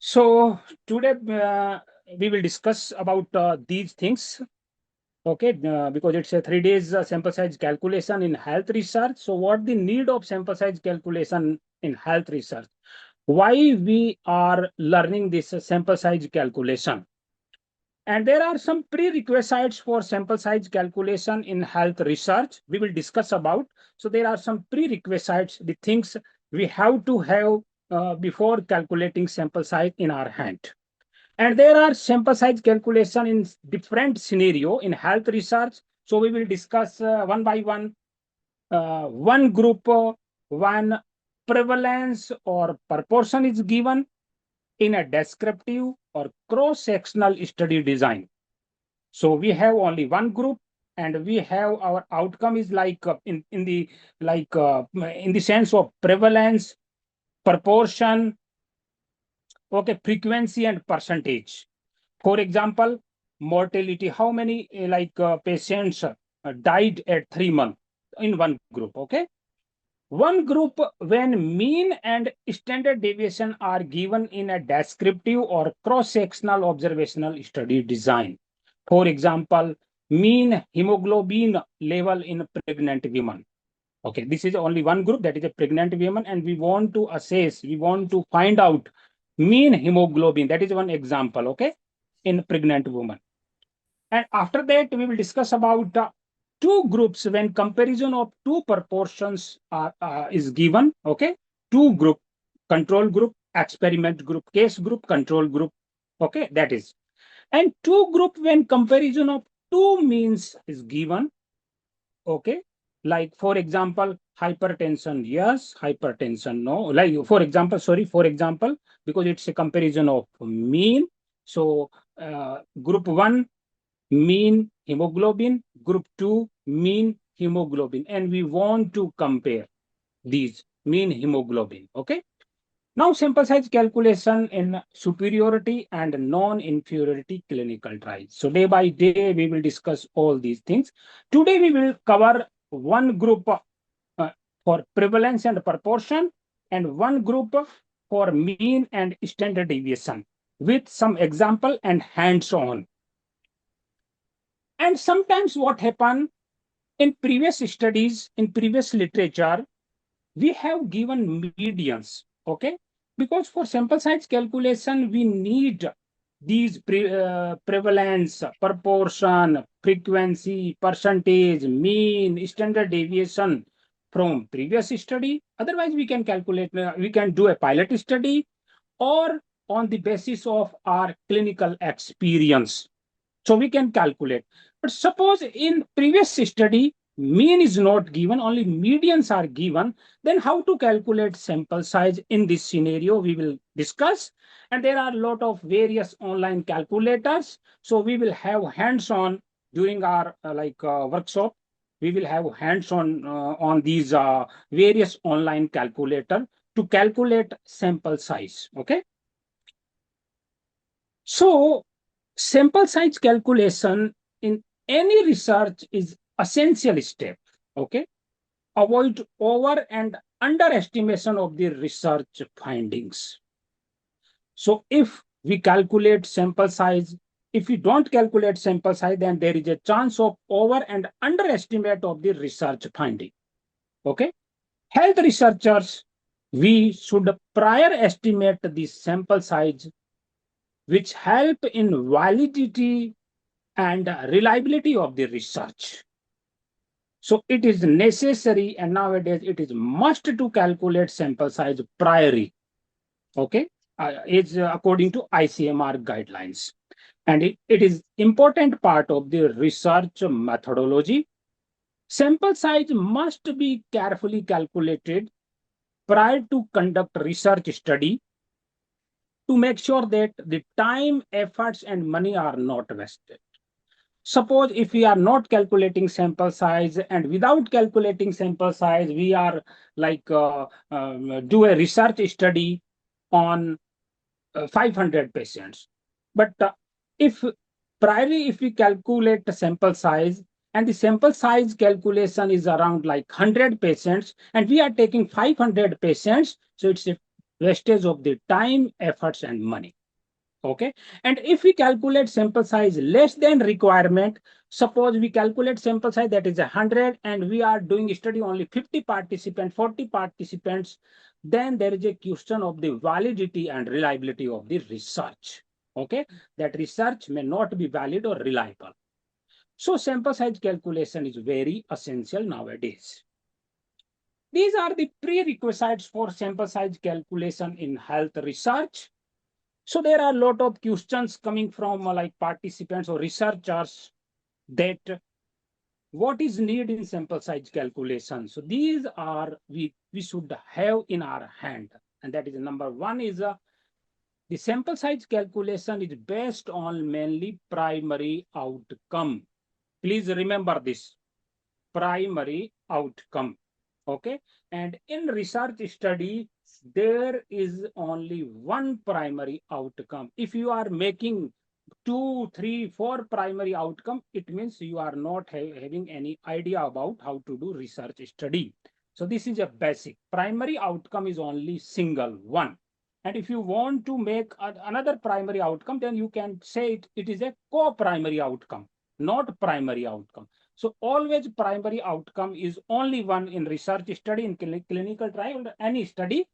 So today we will discuss about these things. Okay, because it's a 3 days sample size calculation in health research. So what the need of sample size calculation in health research? Why we are learning this sample size calculation? And there are some prerequisites for sample size calculation in health research we will discuss about. So there are some prerequisites, the things we have to have before calculating sample size in our hand. And there are sample size calculation in different scenario in health research. So we will discuss one by one. One group, one prevalence or proportion is given in a descriptive or cross-sectional study design. So we have only one group, and we have our outcome is like in the in the sense of prevalence, proportion, okay, frequency and percentage. For example, mortality, how many patients died at 3 months in one group, okay? One group, when mean and standard deviation are given in a descriptive or cross-sectional observational study design. For example, mean hemoglobin level in pregnant women. Okay, this is only one group, that is a pregnant woman, and we want to assess, we want to find out mean hemoglobin. That is one example, okay, in pregnant woman. And after that, we will discuss about two groups when comparison of two proportions is given. Okay, two group, control group, experiment group, case group, control group. Okay, that is. And two group when comparison of two means is given. Okay, like for example, hypertension yes, hypertension no. Like for example, sorry, for example, because it's a comparison of mean. So group one mean hemoglobin, group 2 mean hemoglobin, and we want to compare these mean hemoglobin. Okay, now sample size calculation in superiority and non-inferiority clinical trials. So day by day we will discuss all these things. Today we will cover one group for prevalence and proportion, and one group for mean and standard deviation with some example and hands-on. And sometimes what happen in previous studies, in previous literature, we have given medians, okay? Because for sample size calculation, we need these prevalence, proportion, frequency, percentage, mean, standard deviation from previous study. Otherwise, we can calculate, we can do a pilot study or on the basis of our clinical experience. So we can calculate. But suppose in previous study, mean is not given, only medians are given, then how to calculate sample size in this scenario we will discuss. And there are a lot of various online calculators. So we will have hands-on during our workshop. We will have hands-on on these various online calculator to calculate sample size. Okay. So sample size calculation in any research is essential step. Okay, avoid over and underestimation of the research findings. So if we calculate sample size, if we don't calculate sample size, then there is a chance of over and underestimate of the research finding. Okay, health researchers, we should prior estimate the sample size, which help in validity and reliability of the research. So it is necessary, and nowadays it is must to calculate sample size priorly. Okay, it's according to ICMR guidelines, and it is important part of the research methodology. Sample size must be carefully calculated prior to conduct research study to make sure that the time, efforts, and money are not wasted. Suppose if we are not calculating sample size, and without calculating sample size, we are do a research study on 500 patients. But if priorly, if we calculate the sample size, and the sample size calculation is around like 100 patients, and we are taking 500 patients, so it's a wastage of the time, efforts, and money. Okay. And if we calculate sample size less than requirement, suppose we calculate sample size that is 100 and we are doing study only 50 participants, 40 participants, then there is a question of the validity and reliability of the research. Okay. That research may not be valid or reliable. So sample size calculation is very essential nowadays. These are the prerequisites for sample size calculation in health research. So there are a lot of questions coming from like participants or researchers that what is needed in sample size calculation. So these are we should have in our hand. And that is number one is the sample size calculation is based on mainly primary outcome. Please remember this, primary outcome. Okay. And in research study, there is only one primary outcome. If you are making 2, 3, 4 primary outcome, it means you are not having any idea about how to do research study. So this is a basic. Primary outcome is only single one. And if you want to make another primary outcome, then you can say it is a co-primary outcome, not primary outcome. So always primary outcome is only one in research study, in clinical trial, any study.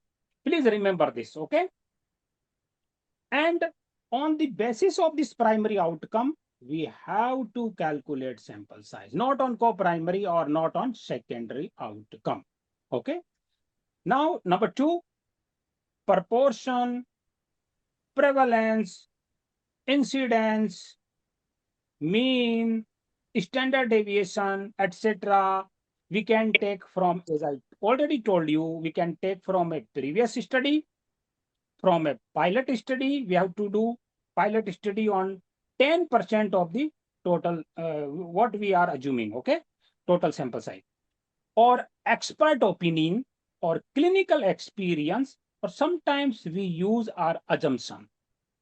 Please remember this, okay? And on the basis of this primary outcome, we have to calculate sample size, not on co-primary or not on secondary outcome, okay? Now, number two, proportion, prevalence, incidence, mean, standard deviation, etc. We can take from, as I already told you, we can take from a previous study, from a pilot study. We have to do pilot study on 10% of the total, what we are assuming, okay? Total sample size. Or expert opinion or clinical experience, or sometimes we use our assumption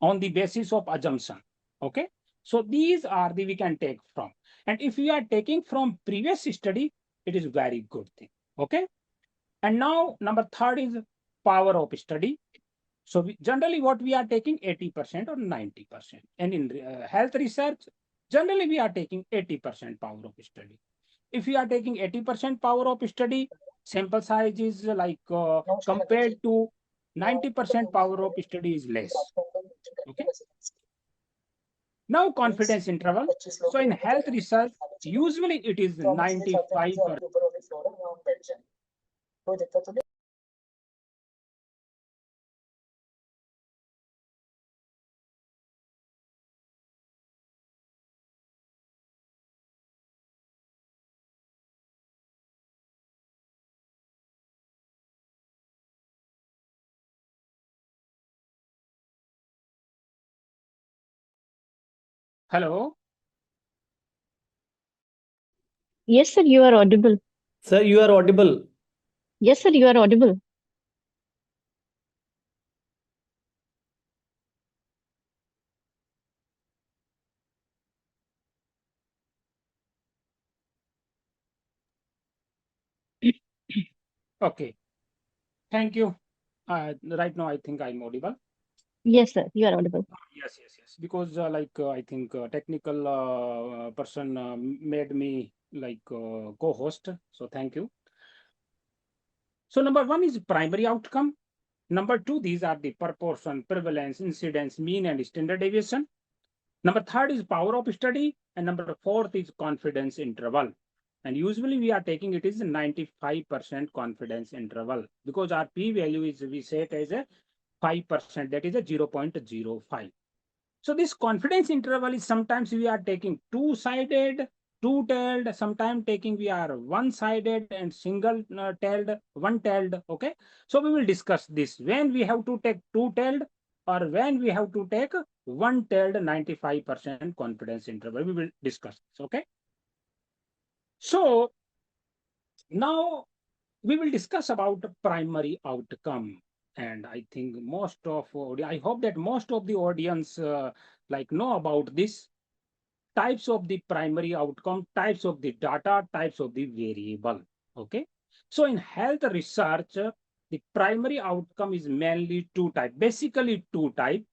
on the basis of assumption, okay? So these are the we can take from. And if we are taking from previous study, it is very good thing, okay? And now number third is power of study. So generally what we are taking 80% or 90%. And in health research, generally we are taking 80% power of study. If we are taking 80% power of study, sample size is like compared to 90% power of study is less, okay? Now confidence interval. So in health research, usually it is 95%. Hello? Yes, sir, you are audible. Sir, you are audible. Yes, sir, you are audible. Okay. Thank you. Right now, I think I'm audible. Yes, sir, you are audible. Yes, yes, yes. Because I think technical person made me like co-host. So thank you. So number one is primary outcome. Number two, these are the proportion, prevalence, incidence, mean, and standard deviation. Number third is power of study. And number fourth is confidence interval. And usually we are taking it is 95% confidence interval because our p-value is we set as a 5%, that is a 0.05. So this confidence interval is sometimes we are taking two-sided, two-tailed, sometimes taking we are one-sided and single-tailed, one-tailed, okay? So we will discuss this when we have to take two-tailed or when we have to take one-tailed 95% confidence interval. We will discuss this, okay? So now we will discuss about primary outcome. And I think I hope that most of the audience like know about this types of the primary outcome, types of the data, types of the variable. Okay. So in health research, the the primary outcome is mainly two type, basically two type.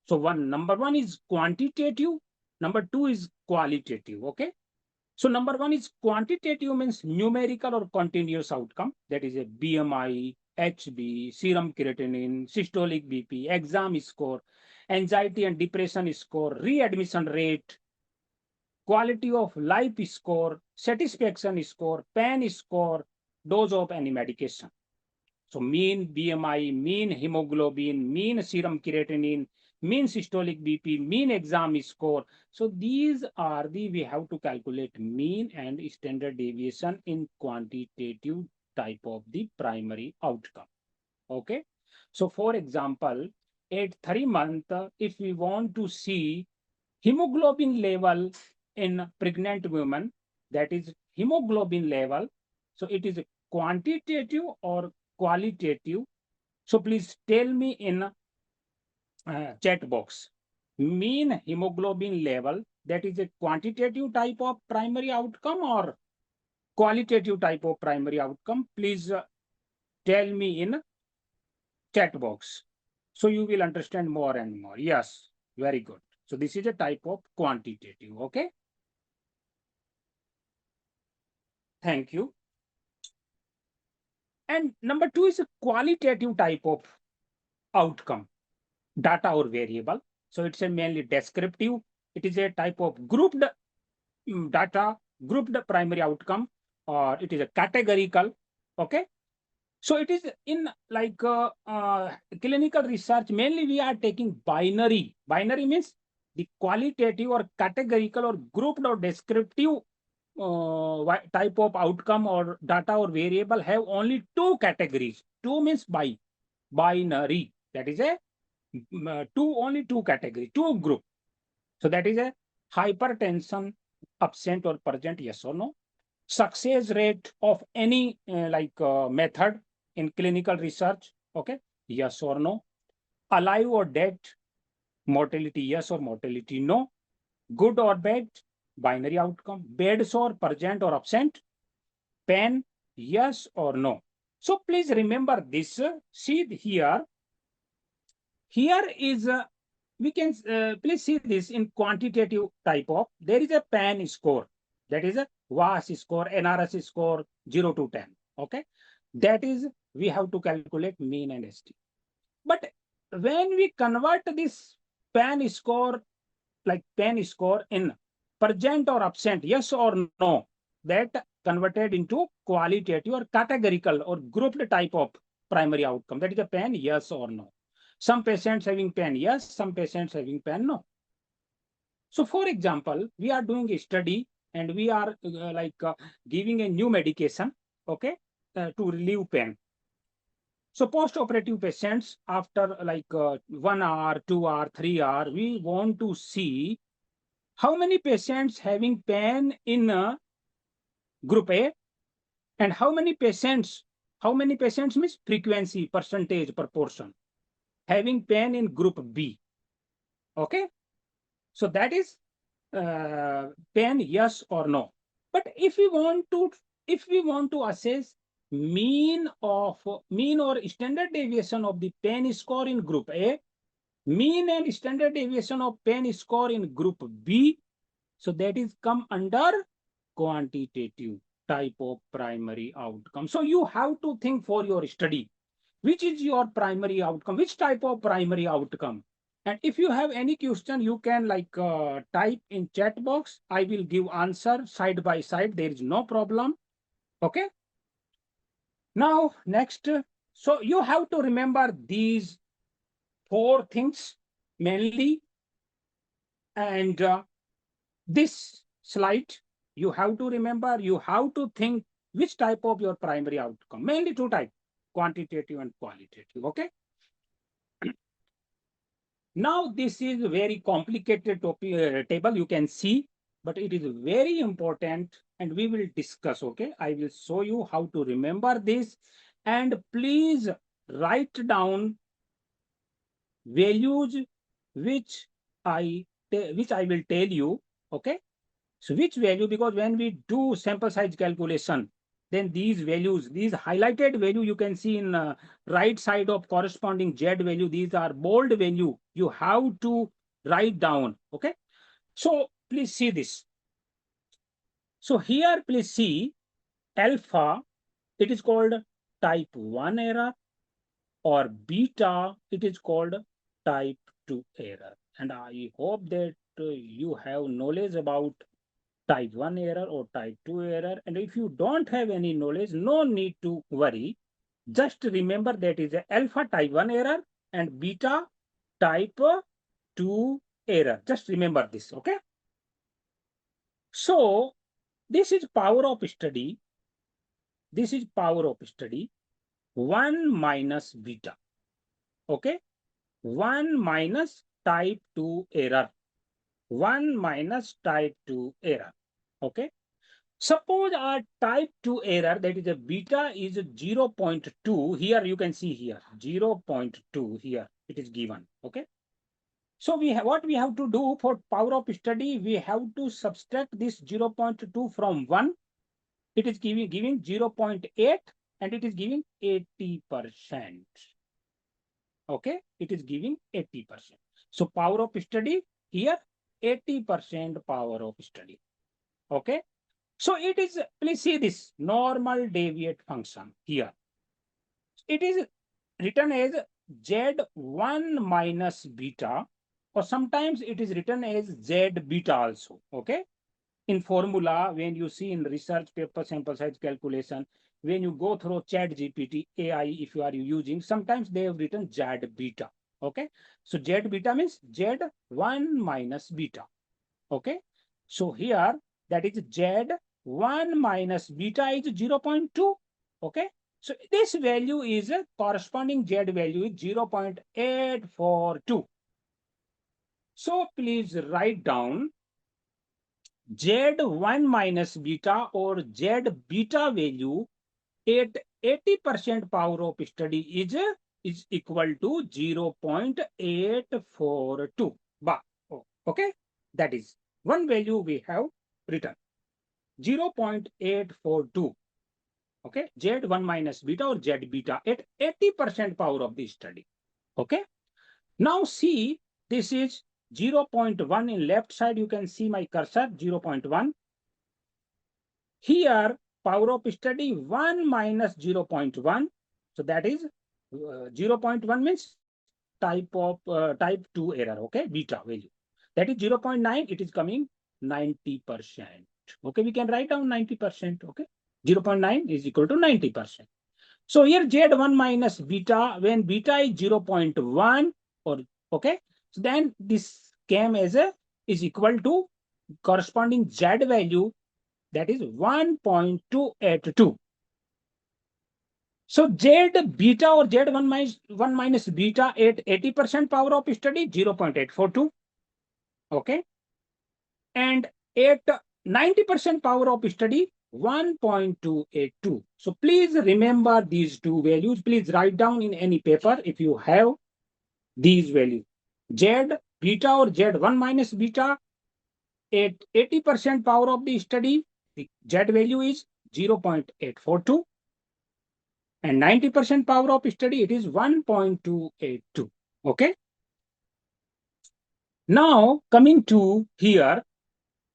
So number one is quantitative, number two is qualitative. Okay. So number one is quantitative, means numerical or continuous outcome. That is a BMI, HB, serum creatinine, systolic BP, exam score, anxiety and depression score, readmission rate, quality of life score, satisfaction score, pain score, dose of any medication. So mean BMI, mean hemoglobin, mean serum creatinine, mean systolic BP, mean exam score. So these are we have to calculate mean and standard deviation in quantitative type of the primary outcome. Okay. So for example, at 3 months, if we want to see hemoglobin level in pregnant women, that is hemoglobin level. So it is quantitative or qualitative. So please tell me in chat box. Mean hemoglobin level, that is a quantitative type of primary outcome or qualitative type of primary outcome? Please tell me in chat box. So you will understand more and more. Yes, very good. So this is a type of quantitative. Okay. Thank you. And number two is a qualitative type of outcome, data or variable. So it's a mainly descriptive. It is a type of grouped data, grouped primary outcome, or it is a categorical. Okay. So it is in like clinical research, mainly we are taking binary. Binary means the qualitative or categorical or grouped or descriptive type of outcome or data or variable have only two categories. Two means binary. That is a only two category, two group. So that is a hypertension, absent or present, yes or no. Success rate of any method in clinical research, okay, yes or no. Alive or dead, mortality yes or mortality no. Good or bad, binary outcome. Bad or present or absent, pain yes or no. So please remember this. See here. Here is we can please see this in quantitative type of. There is a PAN score. That is a WAS score, NRS score 0 to 10. Okay. That is we have to calculate mean and ST. But when we convert this PAN score, like PAN score in present or absent, yes or no, that converted into qualitative or categorical or grouped type of primary outcome. That is a PAN yes or no. Some patients having pain, yes. Some patients having pain, no. So for example, we are doing a study and we are giving a new medication, okay, to relieve pain. So post-operative patients after 1 hour, 2 hour, 3 hour, we want to see how many patients having pain in group A and how many patients means frequency, percentage, proportion, having pain in group B. Okay. So that is pain yes or no. But if we want to assess mean or standard deviation of the pain score in group A, mean and standard deviation of pain score in group B, so that is come under quantitative type of primary outcome. So you have to think for your study, which is your primary outcome, which type of primary outcome. And if you have any question, you can type in chat box. I will give answer side by side. There is no problem. Okay. Now, next. So you have to remember these four things mainly. And this slide, you have to remember, you have to think which type of your primary outcome. Mainly two types, quantitative and qualitative. Okay. Now, this is a very complicated topic, table you can see, but it is very important and we will discuss, okay? I will show you how to remember this and please write down values which I will tell you, okay? So which value, because when we do sample size calculation, then these values, these highlighted value you can see in right side of corresponding Z value, these are bold value. You have to write down. Okay. So please see this. So here, please see alpha, it is called type 1 error, or beta, it is called type 2 error. And I hope that you have knowledge about type 1 error or type 2 error. And if you don't have any knowledge, no need to worry. Just remember that is a alpha type 1 error and beta type 2 error. Just remember this, okay? So this is power of study. This is power of study 1 minus beta, okay? 1 minus type 2 error. 1 minus type 2 error, okay? Suppose our type 2 error, that is a beta, is 0.2. Here you can see here 0.2 here it is given, okay? So we have, what we have to do for power of study, we have to subtract this 0.2 from 1. It is giving 0.8 and it is giving 80%. Okay, it is giving 80%. So power of study here 80% power of study. Okay, so it is, please see this normal deviate function here. It is written as Z1 minus beta, or sometimes it is written as Z beta also. Okay, in formula, when you see in research paper sample size calculation, when you go through ChatGPT AI, if you are using, sometimes they have written Z beta. Okay, so Z beta means Z1 minus beta. Okay, so here that is Z1 minus beta is 0.2. Okay, so this value is a corresponding Z value is 0.842. So please write down Z1 minus beta or Z beta value at 80% power of study is equal to 0.842 bar. Okay, that is one value we have written 0.842. Okay, Z1 minus beta or Z beta at 80% power of the study. Okay, now see, this is 0.1 in left side. You can see my cursor 0.1. Here power of study 1 minus 0.1. So that is 0.1 means type 2 error. Okay, beta value. That is 0.9. It is coming 90%. Okay, we can write down 90%. Okay, 0.9 is equal to 90%. So here Z1 minus beta, when beta is 0.1, or okay, so then this came as a is equal to corresponding Z value, that is 1.282. So Z beta or Z1 minus beta at 80% power of study 0.842. Okay, and at 90% power of study 1.282. So please remember these two values. Please write down in any paper if you have these values. Z beta or Z1 minus beta at 80% power of the study, the Z value is 0.842. And 90% power of study, it is 1.282. Okay. Now coming to here,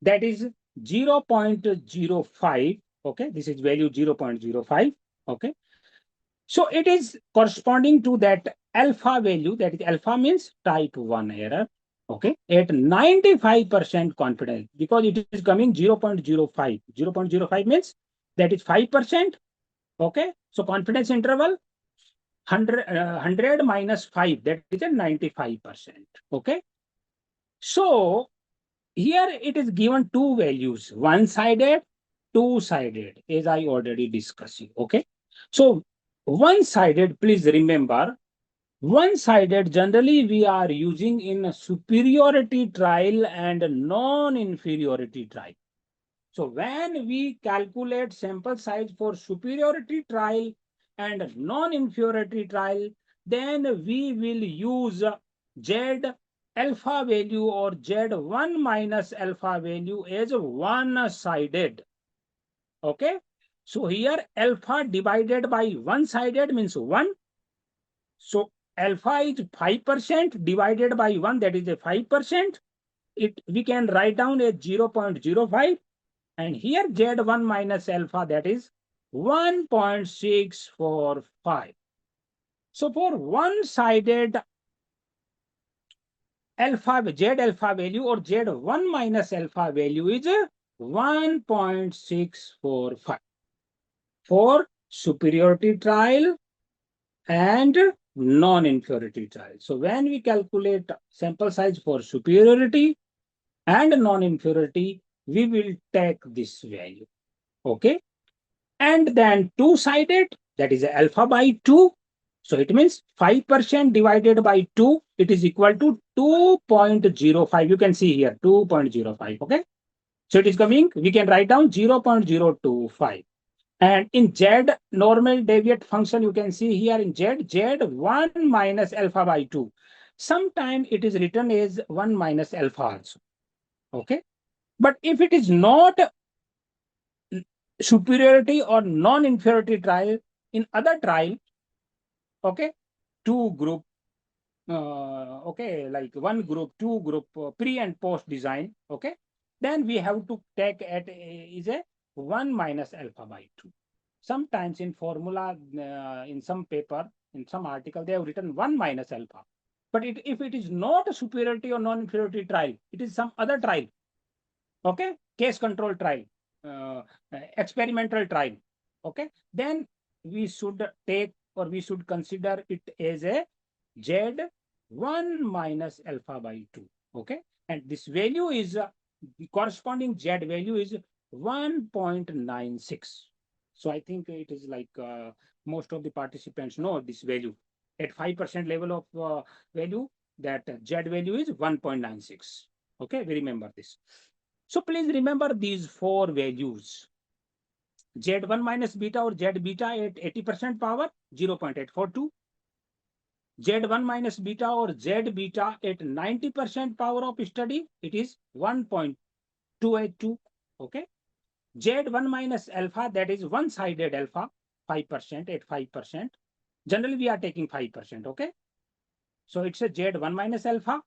that is 0.05. Okay, this is value 0.05. Okay, so it is corresponding to that alpha value, that is alpha means type 1 error. Okay, at 95% confidence, because it is coming 0.05. 0.05 means that is 5%. Okay, so confidence interval 100 minus 5, that is a 95%. Okay, so here it is given two values, one-sided, two-sided, as I already discussed. Okay, so one-sided, please remember, one-sided generally we are using in a superiority trial and non-inferiority trial. So when we calculate sample size for superiority trial and non-inferiority trial, then we will use Z alpha value or Z1 minus alpha value as one-sided. Okay. So here alpha divided by one-sided means 1. So alpha is 5% divided by 1, that is a 5%. We can write down as 0.05, and here Z1 minus alpha, that is 1.645. So for one-sided alpha, Z alpha value or Z1 minus alpha value is 1.645 for superiority trial and non-inferiority trial. So when we calculate sample size for superiority and non-inferiority, we will take this value. Okay. And then two-sided, that is alpha by 2. So it means 5% divided by 2, it is equal to 2.05. You can see here 2.05. Okay. So it is coming, we can write down 0.025. And in Z normal deviate function, you can see here in Z1 minus alpha by 2. Sometimes it is written as 1 minus alpha also. Okay. But if it is not superiority or non-inferiority trial, in other trial, okay, two group, okay, like one group, two group, pre and post design, okay, then we have to take at is a 1 minus alpha by 2. Sometimes in formula, in some paper, in some article, they have written 1 minus alpha. But if it is not a superiority or non-inferiority trial, it is some other trial, okay, case control trial, uh, experimental trial, okay, then we should take or we should consider it as a Z1 minus alpha by 2, okay, and this value is the corresponding Z value is 1.96. So I think it is like most of the participants know this value. At 5% level of value, that Z value is 1.96. Okay, we remember this. So please remember these four values. Z1 minus beta or Z beta at 80% power, 0.842. Z1 minus beta or Z beta at 90% power of study, it is 1.282. Okay. Z1 minus alpha, that is one-sided alpha, 5% at 5%. Generally, we are taking 5%. Okay. So it's a Z1 minus alpha,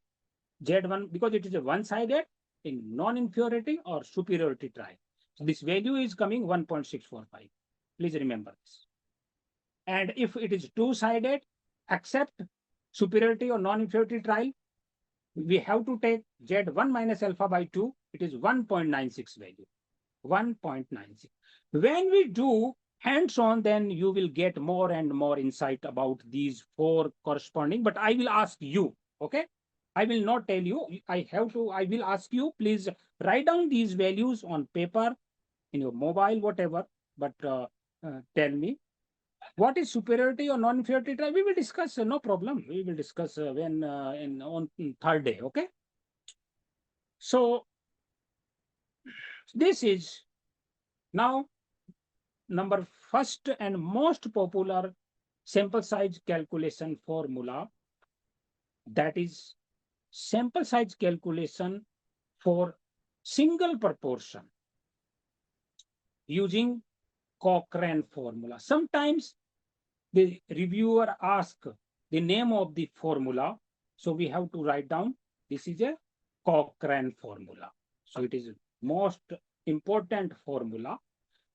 Z1 because it is a one-sided in non-inferiority or superiority trial. So this value is coming 1.645. Please remember this. And if it is two-sided, except superiority or non-inferiority trial, we have to take Z1 minus alpha by 2. It is 1.96 value. 1.96. When we do hands-on, then you will get more and more insight about these four corresponding, but I will ask you, okay? I will not tell you, I will ask you, please write down these values on paper, in your mobile, whatever, but tell me, what is superiority or non-inferiority trial? We will discuss, no problem. We will discuss when on third day, okay? So this is now number first and most popular sample size calculation formula, that is sample size calculation for single proportion using Cochrane formula. Sometimes the reviewer asks the name of the formula, so we have to write down this is a Cochrane formula. So it is most important formula.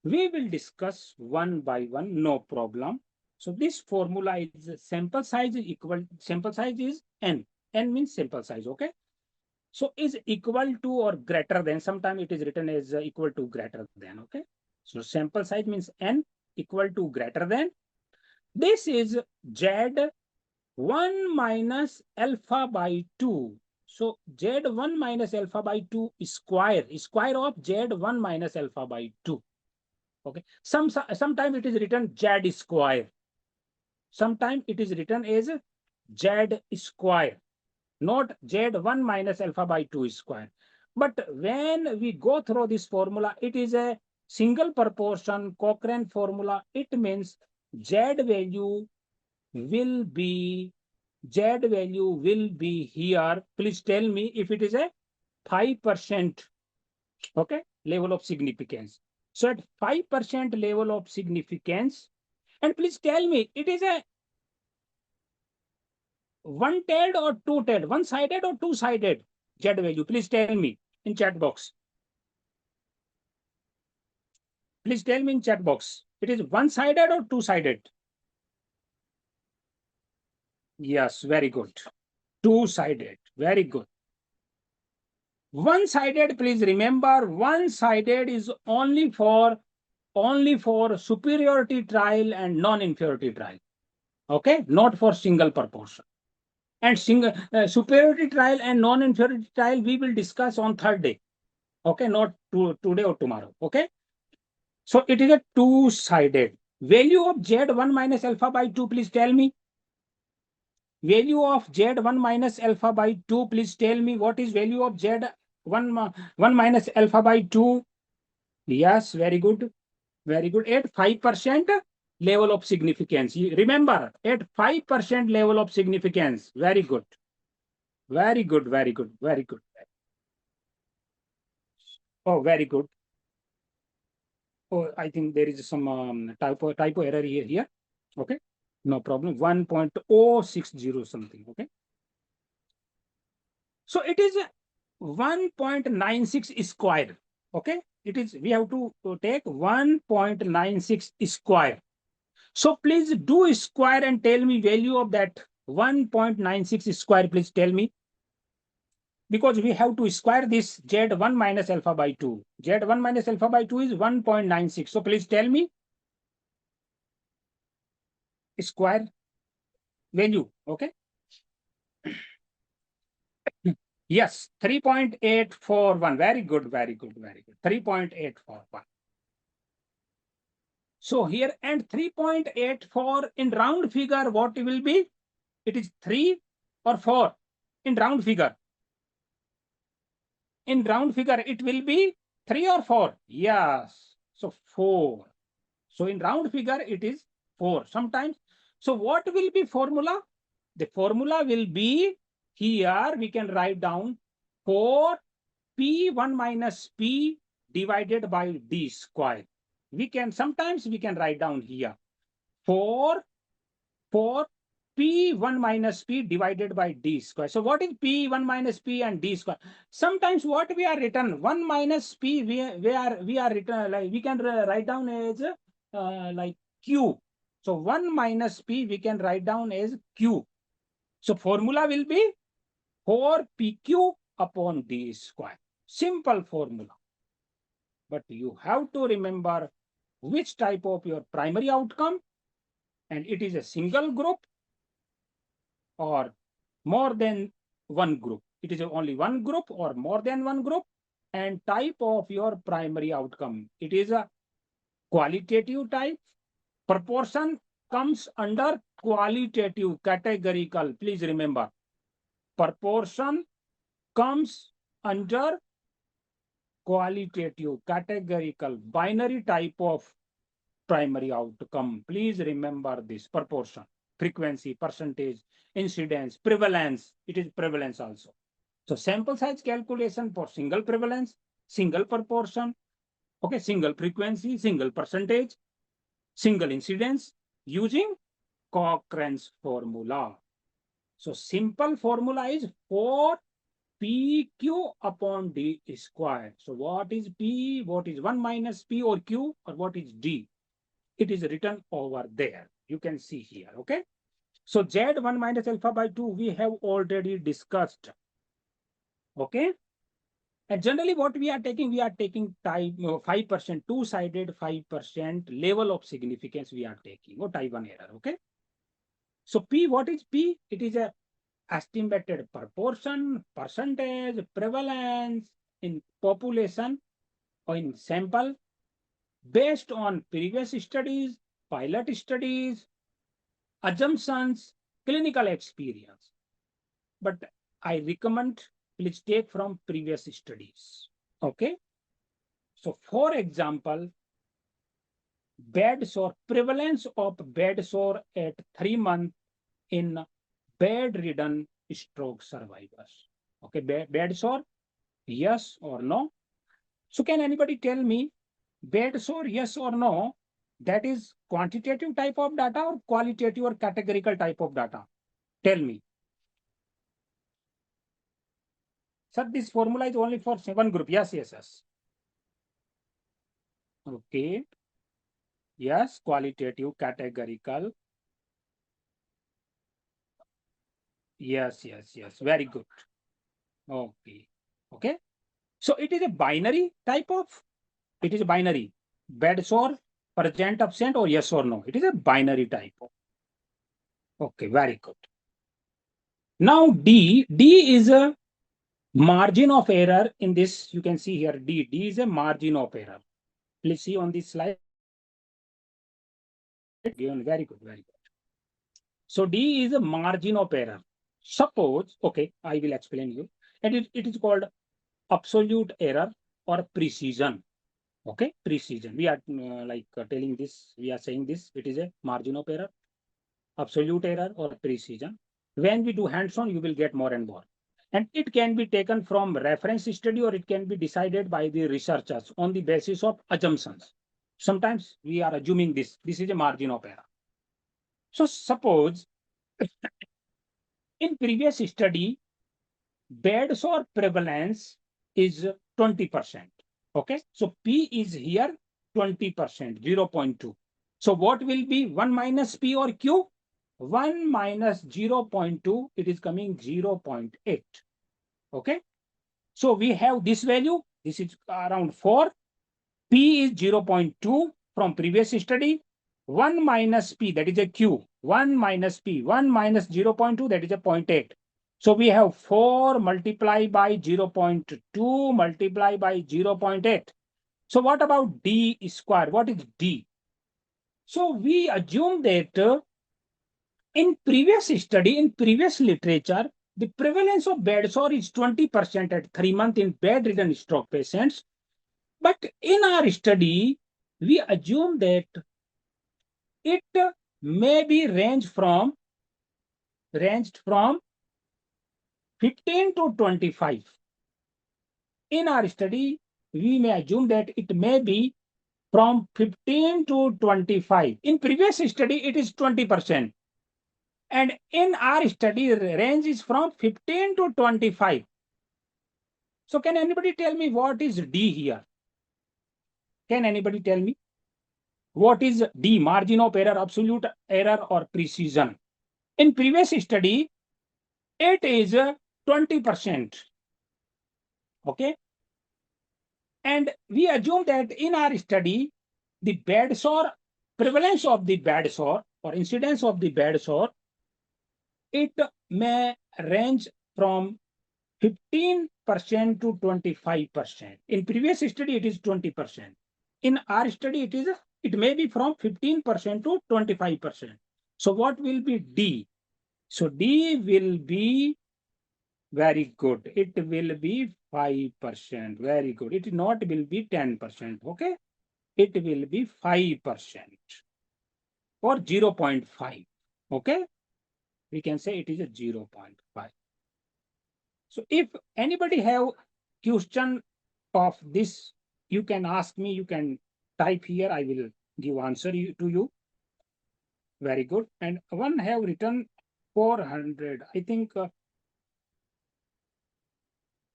We will discuss one by one, no problem. So this formula is sample size is equal, sample size is n. N means sample size, okay? So is equal to or greater than, sometimes it is written as equal to greater than, okay? So sample size means n equal to greater than. This is Z1 minus alpha by 2. So Z1 minus alpha by 2 square of Z1 minus alpha by 2. Okay. Sometimes it is written Z square. Sometimes it is written as Z square, not Z1 minus alpha by 2 square. But when we go through this formula, it is a single proportion Cochrane formula. It means Z value will be here. Please tell me if it is a 5%, okay, level of significance. So at 5% level of significance, and please tell me, it is a one-tailed or two-tailed, one-sided or two-sided Z value? Please tell me in chat box. Please tell me in chat box. It is one-sided or two-sided? Yes, very good. Two-sided, very good. One-sided, please remember, one-sided is only for superiority trial and non-inferiority trial. Okay, not for single proportion. And superiority trial and non-inferiority trial we will discuss on third day. Okay, not today or tomorrow. Okay, so it is a two-sided. Value of Z1 minus alpha by 2, please tell me. Value of Z1 minus alpha by 2, please tell me what is value of Z1 minus alpha by 2. Yes, very good. Very good. At 5% level of significance. Remember, at 5% level of significance. Very good. Very good. Very good. Very good. Oh, very good. Oh, I think there is some typo error here. Okay. No problem. 1.060 something. Okay. So it is 1.96 square. Okay. It is, we have to take 1.96 square. So please do square and tell me value of that 1.96 square. Please tell me. Because we have to square this Z1 minus alpha by 2. Z1 minus alpha by 2 is 1.96. So please tell me square value. Okay. Yes, 3.841. Very good, very good, very good. 3.841. So here, and 3.84 in round figure, what will be? It is 3 or 4 in round figure. In round figure, it will be 3 or 4. Yes. So 4. So in round figure, it is 4 sometimes. So what will be formula? The formula will be, here we can write down 4 P1 minus P divided by D square. Sometimes we can write down here 4 P1 minus P divided by D square. So what is P1 minus P and D square? Sometimes what we are written 1 minus P, we are written like, we can write down as like Q. So 1 minus P we can write down as Q. So formula will be 4 PQ upon D square. Simple formula. But you have to remember which type of your primary outcome, and it is a single group or more than one group. It is only one group or more than one group, and type of your primary outcome. It is a qualitative type. Proportion comes under qualitative categorical. Please remember, proportion comes under qualitative categorical binary type of primary outcome. Please remember this: proportion, frequency, percentage, incidence, prevalence. It is prevalence also. So sample size calculation for single prevalence, single proportion, okay, single frequency, single percentage, single incidence using Cochrane's formula. So simple formula is 4 PQ upon D square. So what is P? What is 1 minus P or Q, or what is D? It is written over there. You can see here. Okay. So Z1 minus alpha by 2 we have already discussed. Okay. And generally what we are taking type 5%, two-sided 5% level of significance we are taking, or type 1 error. Okay. So P, what is P? It is a estimated proportion, percentage, prevalence in population or in sample based on previous studies, pilot studies, assumptions, clinical experience. But I recommend please take from previous studies. Okay. So for example, bed sore, prevalence of bed sore at 3 months in bedridden stroke survivors. Okay, bed sore, yes or no? So can anybody tell me bed sore, yes or no, that is quantitative type of data or qualitative or categorical type of data? Tell me. Sir, this formula is only for one group. Yes, yes, yes. Okay. Yes, qualitative, categorical. Yes, yes, yes. Very good. Okay. Okay. So it is a binary type of, it is a binary. Bed sore, present, absent, or yes or no. It is a binary type. Okay, very good. Now D is a margin of error in this. You can see here D is a margin of error. Please see on this slide. Given, very good, very good. So D is a margin of error. Suppose, okay, I will explain you. And it is called absolute error or precision. Okay, precision. We are telling this, we are saying this, it is a margin of error, absolute error or precision. When we do hands-on, you will get more and more. And it can be taken from reference study or it can be decided by the researchers on the basis of assumptions. Sometimes we are assuming this is a margin of error. So suppose in previous study, bed sore prevalence is 20%. Okay, so P is here 20%, 0.2. So what will be 1 minus P or Q? 1 minus 0.2, it is coming 0.8. Okay, so we have this value, this is around 4. P is 0.2 from previous study. 1 minus P, that is a Q. 1 minus P, 1 minus 0.2, that is a 0.8. So we have 4 multiplied by 0.2 multiplied by 0.8. So what about D square? What is D? So we assume that in previous study, in previous literature, the prevalence of bed sore is 20% at 3 months in bedridden stroke patients. But in our study, we assume that it may be ranged from 15 to 25. In our study, we may assume that it may be from 15 to 25. In previous study, it is 20%. And in our study, range is from 15 to 25. So can anybody tell me what is D here? Can anybody tell me? What is D, margin of error, absolute error, or precision? In previous study, it is 20%. Okay. And we assume that in our study, the bed sore, prevalence of the bed sore or incidence of the bed sore, it may range from 15% to 25%. In previous study, it is 20%. In our study, it may be from 15% to 25%. So what will be D? So D will be very good. It will be 5%. Very good. It not will be 10%. Okay. It will be 5% or 0.5. Okay. We can say it is a 0.5. So if anybody have question of this, you can ask me, you can type here, I will give answer to you. Very good. And one have written 400, I think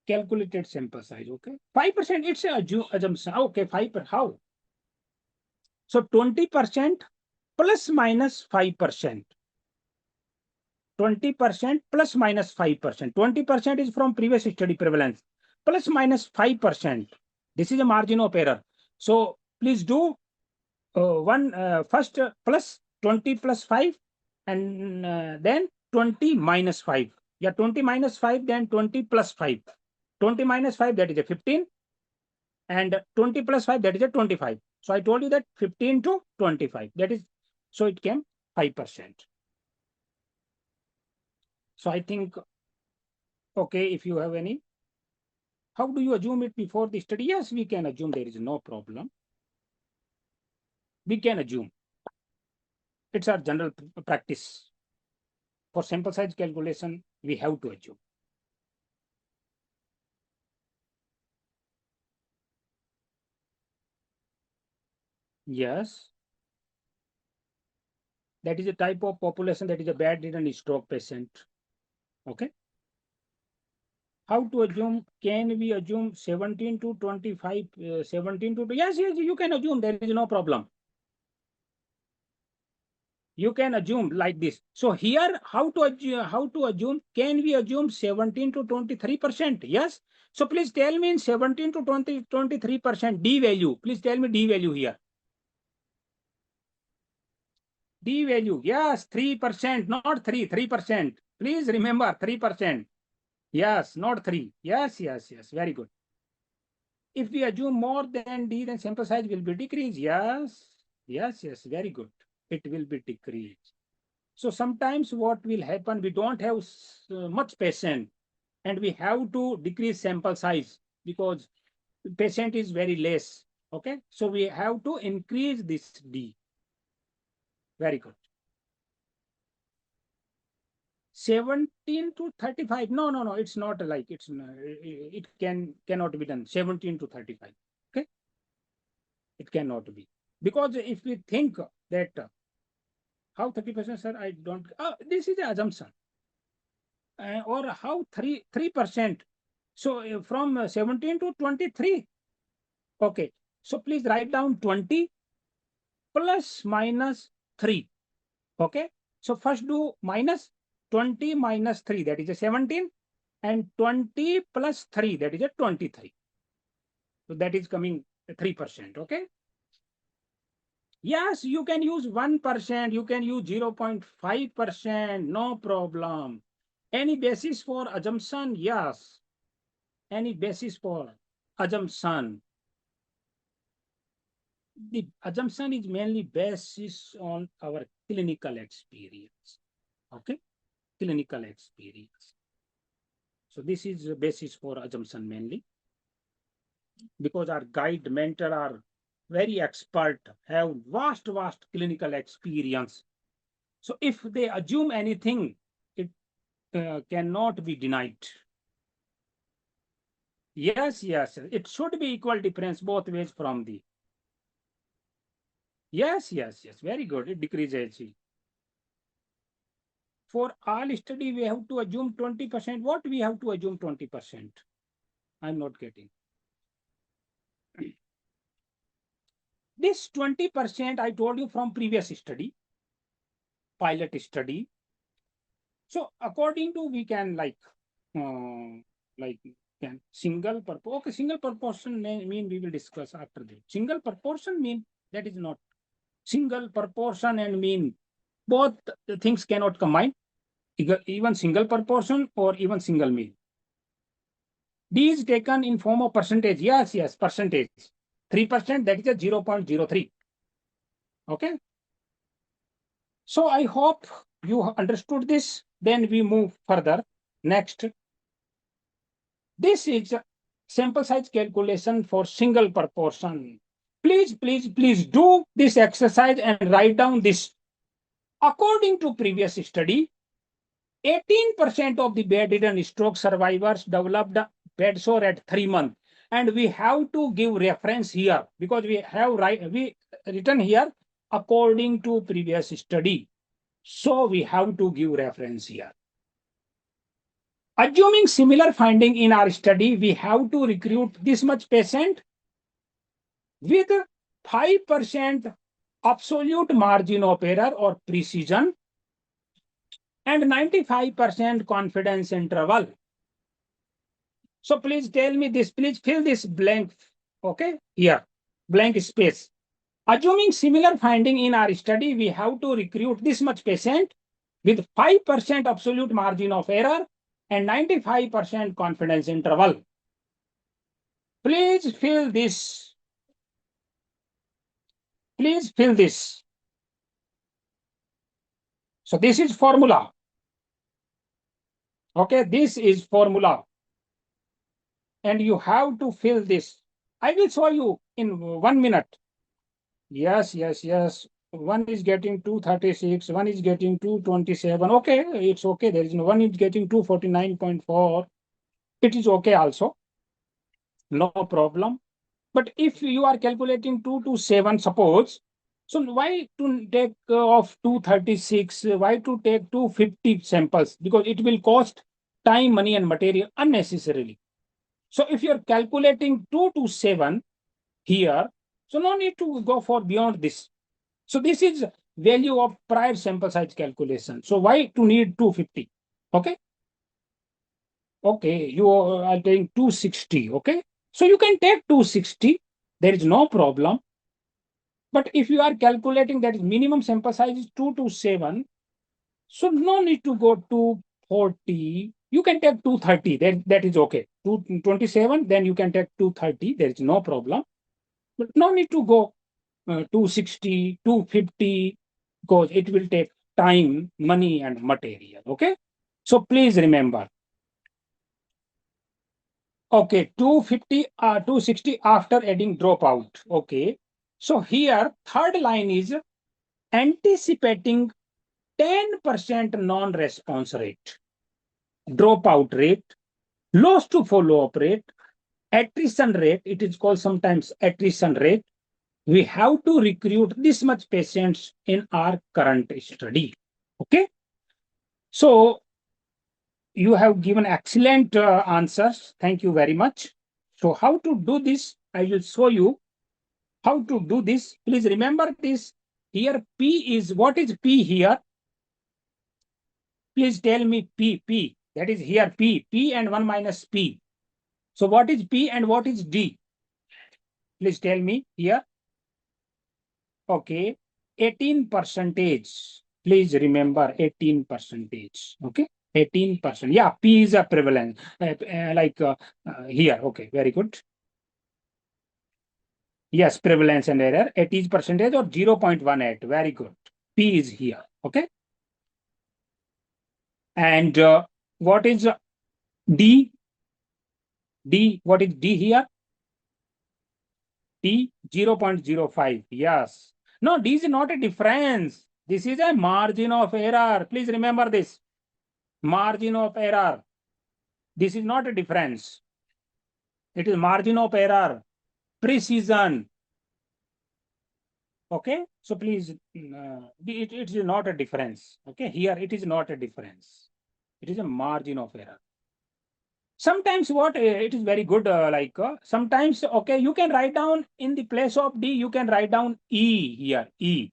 calculated sample size, okay? 5%, it's a assumption, okay, 5%, how? So 20% plus minus 5%. 20% plus minus 5%. 20% is from previous study prevalence, plus minus 5%. This is a margin of error. So please do first plus 20 plus 5 and then 20 minus 5. Yeah, 20 minus 5, then 20 plus 5. 20 minus 5, that is a 15. And 20 plus 5, that is a 25. So I told you that 15 to 25. That is, so it came 5%. So I think, okay, if you have any, how do you assume it before the study? Yes, we can assume, there is no problem. We can assume. It's our general practice. For sample size calculation, we have to assume. Yes. That is a type of population that is a bedridden stroke patient. Okay. How to assume? Can we assume 17 to 25? 17 to, yes, you can assume. There is no problem. You can assume like this. So here, how to assume? Can we assume 17 to 23%? Yes. So please tell me in 17 to 23% D value. Please tell me D value here. D value, yes, 3%, not 3%. Please remember 3%. Yes, not 3. Yes, very good. If we assume more than D, then sample size will be decreased. Yes, very good. It will be decreased. So sometimes what will happen, we don't have much patient and we have to decrease sample size because patient is very less. Okay, so we have to increase this D. Very good. 17 to 35. No, it's not like it cannot be done. 17 to 35. Okay, it cannot be, because if we think that how 30%, sir, I don't, this is the assumption, or how 3%. So from 17 to 23. Okay, so please write down 20 plus minus 3. Okay, so first do minus 20 minus 3, that is a 17, and 20 plus 3, that is a 23. So that is coming 3%. Okay. Yes, you can use 1%, you can use 0.5%, no problem. Any basis for assumption? Yes. Any basis for assumption? The assumption is mainly basis on our clinical experience. Okay, clinical experience. So this is the basis for assumption mainly, because our guide mentor are very expert, have vast clinical experience. So if they assume anything, it cannot be denied. Yes, it should be equal difference both ways from the. Yes, very good. It decreases. For all study, we have to assume 20%. What we have to assume 20%? I'm not getting. This 20% I told you from previous study, pilot study. So according to, we can can single purpose. Okay, single proportion mean we will discuss after that. Single proportion mean that is not single proportion, and mean both the things cannot combine. Even single proportion or even single mean. D is taken in form of percentage. Yes, percentage. 3%, that is a 0.03. Okay. So I hope you understood this. Then we move further. Next. This is sample size calculation for single proportion. Please do this exercise and write down this. According to previous study, 18% of the bedridden stroke survivors developed bed sore at 3 months. And we have to give reference here, because we have written here according to previous study. So we have to give reference here. Assuming similar finding in our study, we have to recruit this much patient with 5% absolute margin of error or precision and 95% confidence interval. So please tell me this, please fill this blank. Okay, here, blank space. Assuming similar finding in our study, we have to recruit this much patient with 5% absolute margin of error and 95% confidence interval. Please fill this. Please fill this. So this is formula. Okay, this is formula. And you have to fill this. I will show you in 1 minute. Yes. One is getting 236, one is getting 227. Okay, it's okay. There is no one is getting 249.4. It is okay also. No problem. But if you are calculating 2 to 7, suppose, so why to take of 236? Why to take 250 samples? Because it will cost time, money, and material unnecessarily. So if you're calculating 2 to 7 here, so no need to go for beyond this. So this is value of prior sample size calculation. So why to need 250? Okay. Okay, you are taking 260. Okay. So you can take 260. There is no problem. But if you are calculating that is minimum sample size is 2 to 7, so no need to go to 40. You can take 230. That is okay. 227, then you can take 230. There is no problem. But no need to go 260, 250, because it will take time, money, and material. Okay. So please remember. Okay, 250, 260 after adding dropout. Okay. So here, third line is anticipating 10% non-response rate, dropout rate, loss to follow-up rate, attrition rate. It is called sometimes attrition rate. We have to recruit this much patients in our current study. Okay. So you have given excellent answers. Thank you very much. So how to do this? I will show you how to do this. Please remember this. Here P is, what is P here? Please tell me P. That is here P and 1 minus P. So what is P and what is D? Please tell me here. Okay, 18%. Please remember 18%. Okay, 18%. Yeah, P is a prevalence. Here. Okay, very good. Yes, prevalence and error. 18% or 0.18. Very good. P is here. Okay. And what is D? D, what is D here? D 0.05. Yes. No, D is not a difference. This is a margin of error. Please remember this. Margin of error. This is not a difference. It is margin of error. Precision. Okay. So please, it is not a difference. Okay. Here it is not a difference. It is a margin of error. Sometimes what it is very good, sometimes, okay, you can write down in the place of D, you can write down E here, E.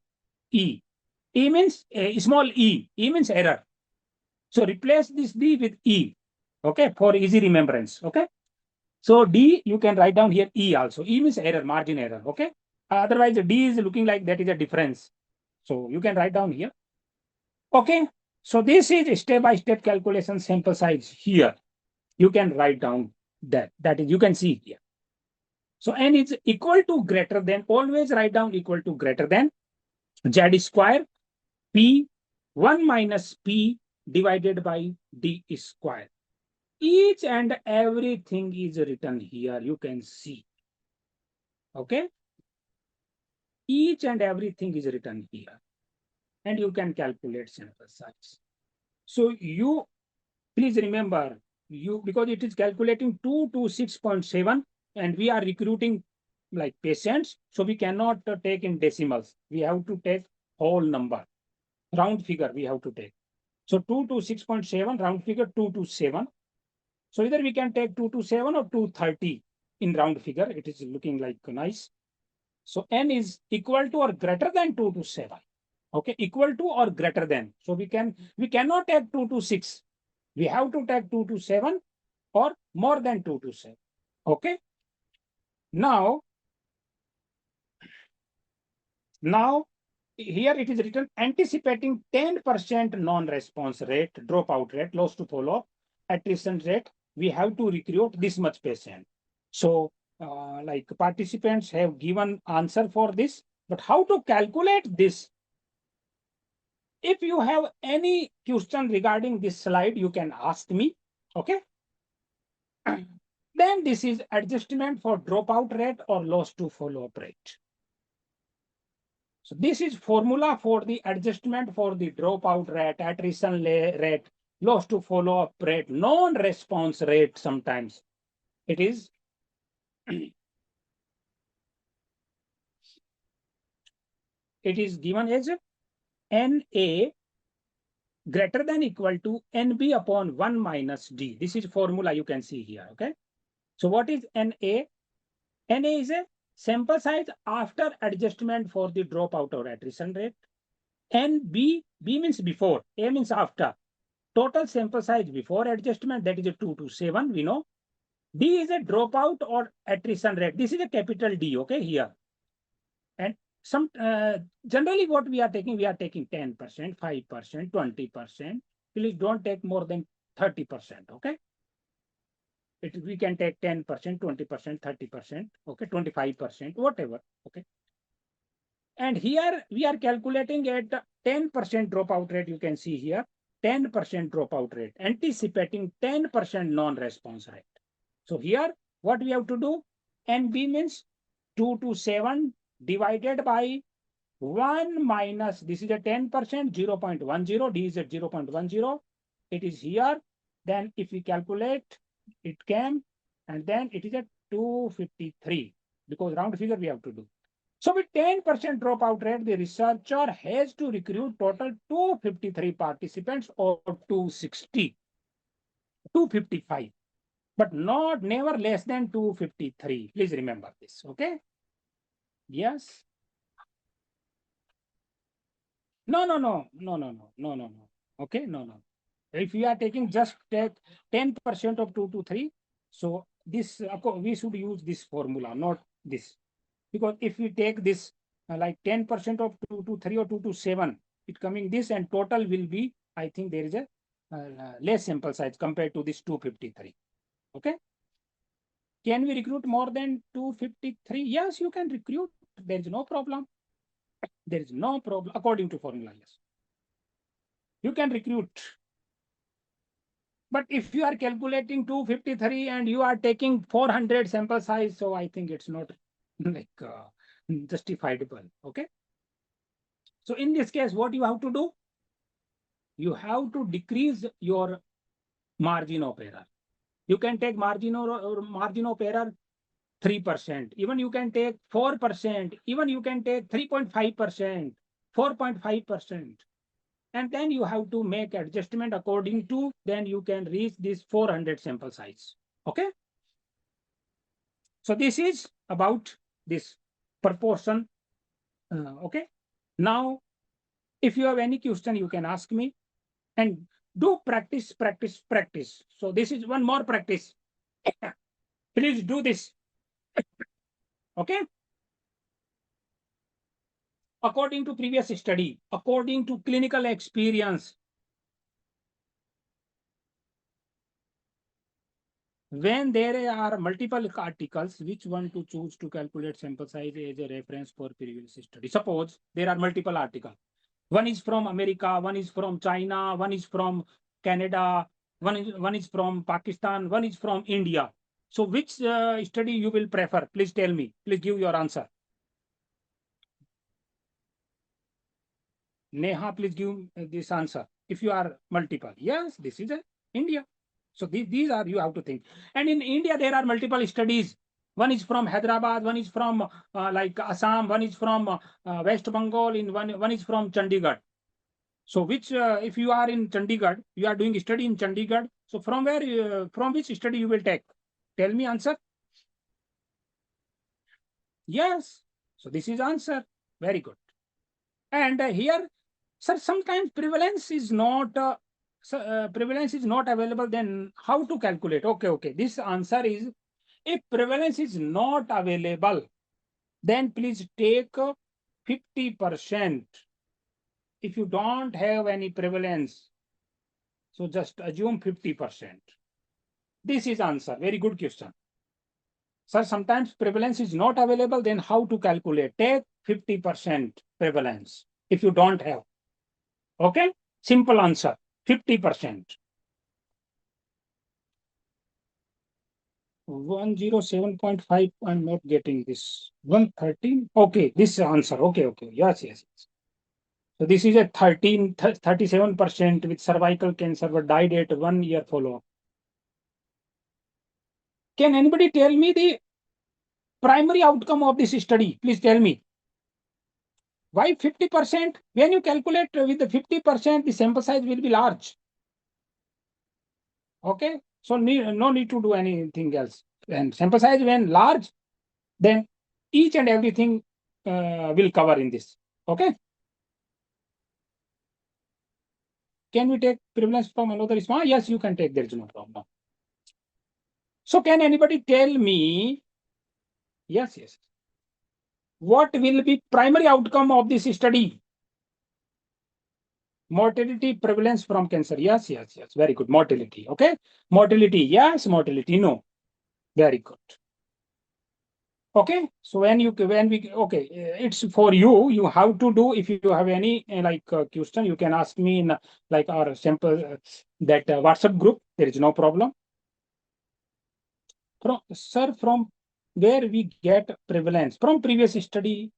E means small e. E means error. So replace this D with E, okay, for easy remembrance, okay. So D, you can write down here E also. E means error, margin error, okay. Otherwise, D is looking like that is a difference. So you can write down here, okay. So this is step-by-step calculation sample size here. You can write down that is, you can see here. So n is equal to greater than, always write down equal to greater than Z square P 1 minus P divided by D square. Each and everything is written here. You can see. Okay. Each and everything is written here. And you can calculate sample size. So you please remember, because it is calculating 2 to 6.7 and we are recruiting like patients, so we cannot take in decimals. We have to take whole number, round figure we have to take. So 2 to 6.7, round figure 2 to 7. So either we can take 2 to 7 or 230 in round figure. It is looking like nice. So n is equal to or greater than 2 to 7. Okay, equal to or greater than. So we cannot take 2 to 6. We have to take 2 to 7 or more than 2 to 7. Okay. Now here it is written anticipating 10% non-response rate, dropout rate, loss to follow, attrition rate. We have to recruit this much patient. So like participants have given answer for this, but how to calculate this? If you have any question regarding this slide, you can ask me. Okay. Then this is adjustment for dropout rate or loss to follow-up rate. So this is formula for the adjustment for the dropout rate, attrition rate, loss to follow-up rate, non-response rate sometimes. It is it is given as Na greater than equal to Nb upon 1 minus D. This is formula you can see here. Okay. So what is Na? Na is a sample size after adjustment for the dropout or attrition rate. B means before, A means after. Total sample size before adjustment, that is a 227, we know. D is a dropout or attrition rate. This is a capital D, okay, here. And some generally what we are taking 10%, 5%, 20%. Please don't take more than 30%, okay? We can take 10%, 20%, 30%, okay, 25%, whatever, okay? And here we are calculating at 10% dropout rate, you can see here, 10% dropout rate, anticipating 10% non-response rate. So here, what we have to do, NB means 227 divided by 1 minus, this is a 10%, 0.10, D is at 0.10. It is here. Then if we calculate, it came, and then it is at 253, because round figure we have to do. So with 10% dropout rate, the researcher has to recruit total 253 participants or 260, 255, but never less than 253. Please remember this, okay? Yes. No. Okay, no. If we are taking just 10% of 223, so this we should use this formula, not this. Because if we take this like 10% of 223 or 227, it coming this, and total will be, I think there is a less sample size compared to this 253. Okay. Can we recruit more than 253? Yes, you can recruit. There is no problem. There is no problem according to formula. Yes, you can recruit. But if you are calculating 253 and you are taking 400 sample size, so I think it's not like justifiable. Okay. So in this case, what you have to do? You have to decrease your margin of error. You can take margin of error 3%. Even you can take 4%. Even you can take 3.5%, 4.5%. And then you have to make adjustment according to, then you can reach this 400 sample size. Okay. So this is about this proportion. Okay. Now, if you have any question, you can ask me, and do practice. So this is one more practice. Please do this. Okay. According to previous study, according to clinical experience, when there are multiple articles, which one to choose to calculate sample size as a reference for previous study? Suppose there are multiple articles. One is from America, one is from China, one is from Canada, one is from Pakistan, one is from India. So which study you will prefer? Please tell me. Please give your answer. Neha, please give this answer. If you are multiple, yes, this is India. So these are, you have to think. And in India, there are multiple studies. One is from Hyderabad, one is from like Assam, one is from West Bengal, one is from Chandigarh. So which, if you are in Chandigarh, you are doing study in Chandigarh. So from where, from which study you will take? Tell me answer. Yes. So this is answer. Very good. And here, sir, sometimes prevalence is not available. Then how to calculate? Okay. This answer is, if prevalence is not available, then please take 50%. If you don't have any prevalence, so just assume 50%. This is answer. Very good question. Sir, sometimes prevalence is not available, then how to calculate? Take 50% prevalence if you don't have. Okay? Simple answer, 50%. 107.5, I'm not getting this. 113. Okay, this answer. Okay. Yes. So this is a 37% with cervical cancer but died at 1 year follow-up. Can anybody tell me the primary outcome of this study? Please tell me. Why 50%? When you calculate with the 50%, the sample size will be large. Okay, so no need to do anything else. And sample size when large, then each and everything will cover in this. Okay. Can we take prevalence from another small? Yes, you can take. There is no problem. So can anybody tell me? Yes, yes. What will be primary outcome of this study? Mortality prevalence from cancer. Yes, yes, yes. Very good. Mortality. Okay. Mortality. Yes. Mortality. No. Very good. Okay. So okay, it's for you. You have to do. If you have any question, you can ask me in like our sample that WhatsApp group. There is no problem. Sir, from where we get prevalence? From previous study,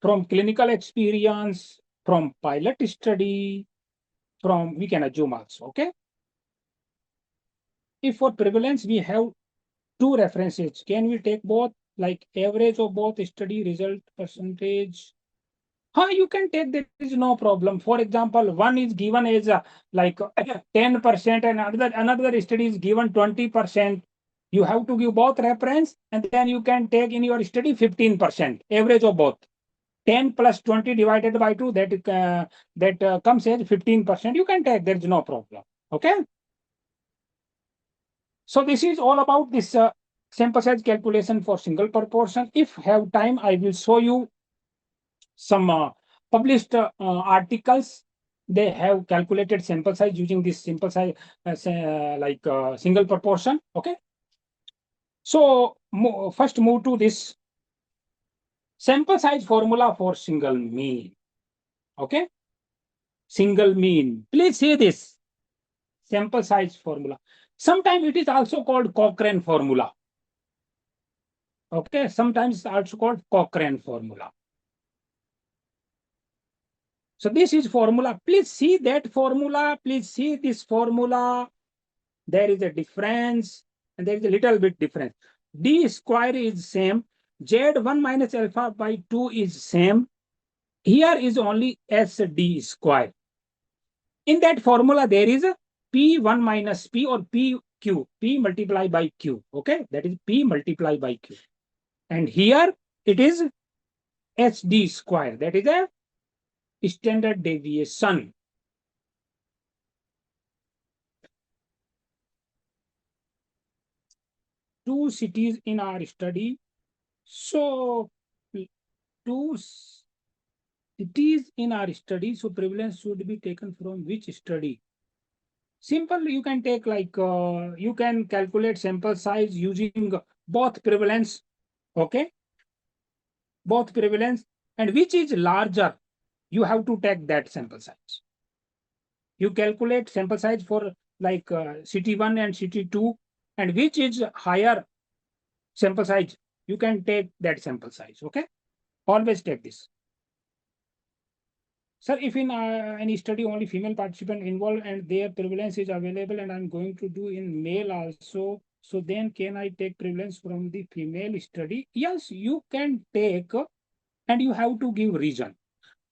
from clinical experience, from pilot study, from we can assume also. Okay. If for prevalence we have two references, can we take both, like average of both study result percentage? You can take, there is no problem. For example, one is given as 10% and another study is given 20%. You have to give both reference and then you can take in your study 15%, average of both. 10 plus 20 divided by 2, that comes as 15%. You can take, there is no problem. Okay. So this is all about this sample size calculation for single proportion. If have time, I will show you some published articles. They have calculated sample size using this simple size single proportion. Okay. So first move to this sample size formula for single mean. Okay. Single mean. Please see this sample size formula. Sometimes it is also called Cochrane formula. Okay. Sometimes it's also called Cochrane formula. So this is formula. Please see that formula. Please see this formula. There is a difference and there is a little bit difference. D square is same. Z1 minus alpha by 2 is same. Here is only SD square. In that formula, there is a P1 minus P or PQ. P multiplied by Q. Okay. That is P multiplied by Q. And here it is SD square. That is a standard deviation. Two cities in our study. So two cities in our study. So prevalence should be taken from which study? Simple, you can take you can calculate sample size using both prevalence. Okay. Both prevalence, and which is larger, you have to take that sample size. You calculate sample size for city 1 and city 2, and which is higher sample size, you can take that sample size. Okay. Always take this. Sir, if in any study only female participant involved and their prevalence is available and I'm going to do in male also, so then can I take prevalence from the female study? Yes, you can take, and you have to give reason.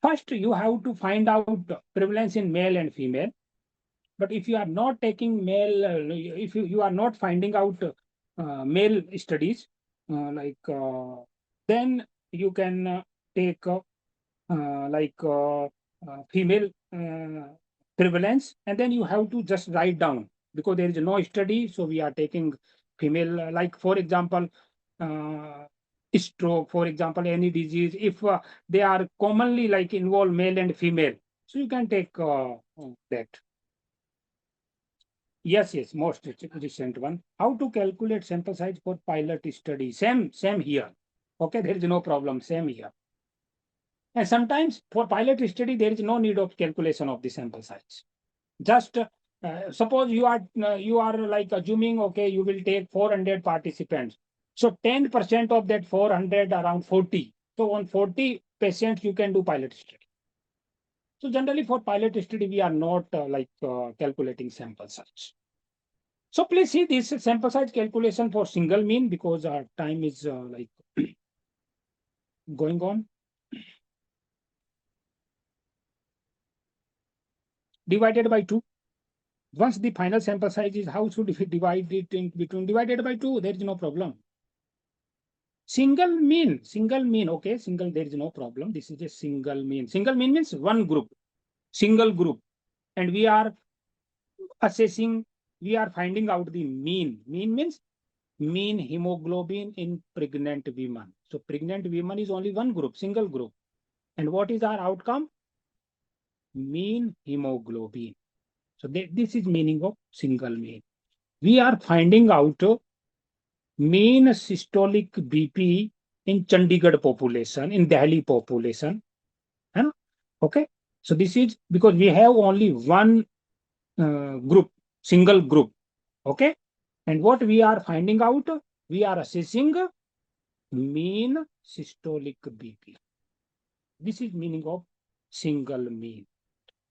First, you have to find out prevalence in male and female. But if you are not taking male, if you are not finding out male studies, then you can take female prevalence, and then you have to just write down, because there is no study, so we are taking female. Like for example, stroke, for example, any disease, if they are commonly involve male and female, so you can take that. Yes, yes, most recent one. How to calculate sample size for pilot study? Same here. Okay, there is no problem. Same here. And sometimes for pilot study, there is no need of calculation of the sample size. Just suppose you are like assuming, okay, you will take 400 participants. So 10% of that 400, around 40. So on 40 patients, you can do pilot study. So generally for pilot study, we are not calculating sample size. So please see this sample size calculation for single mean, because our time is going on. divided by 2. Once the final sample size is, how should we divide it in between? Divided by 2, there is no problem. Single mean, okay, single, there is no problem. This is a single mean. Single mean means one group, single group. And we are assessing, we are finding out the mean. Mean means mean hemoglobin in pregnant women. So pregnant women is only one group, single group. And what is our outcome? Mean hemoglobin. So this is meaning of single mean. We are finding out mean systolic BP in Chandigarh population, in Delhi population. Okay. So this is because we have only one group, single group. Okay. And what we are finding out, we are assessing mean systolic BP. This is meaning of single mean.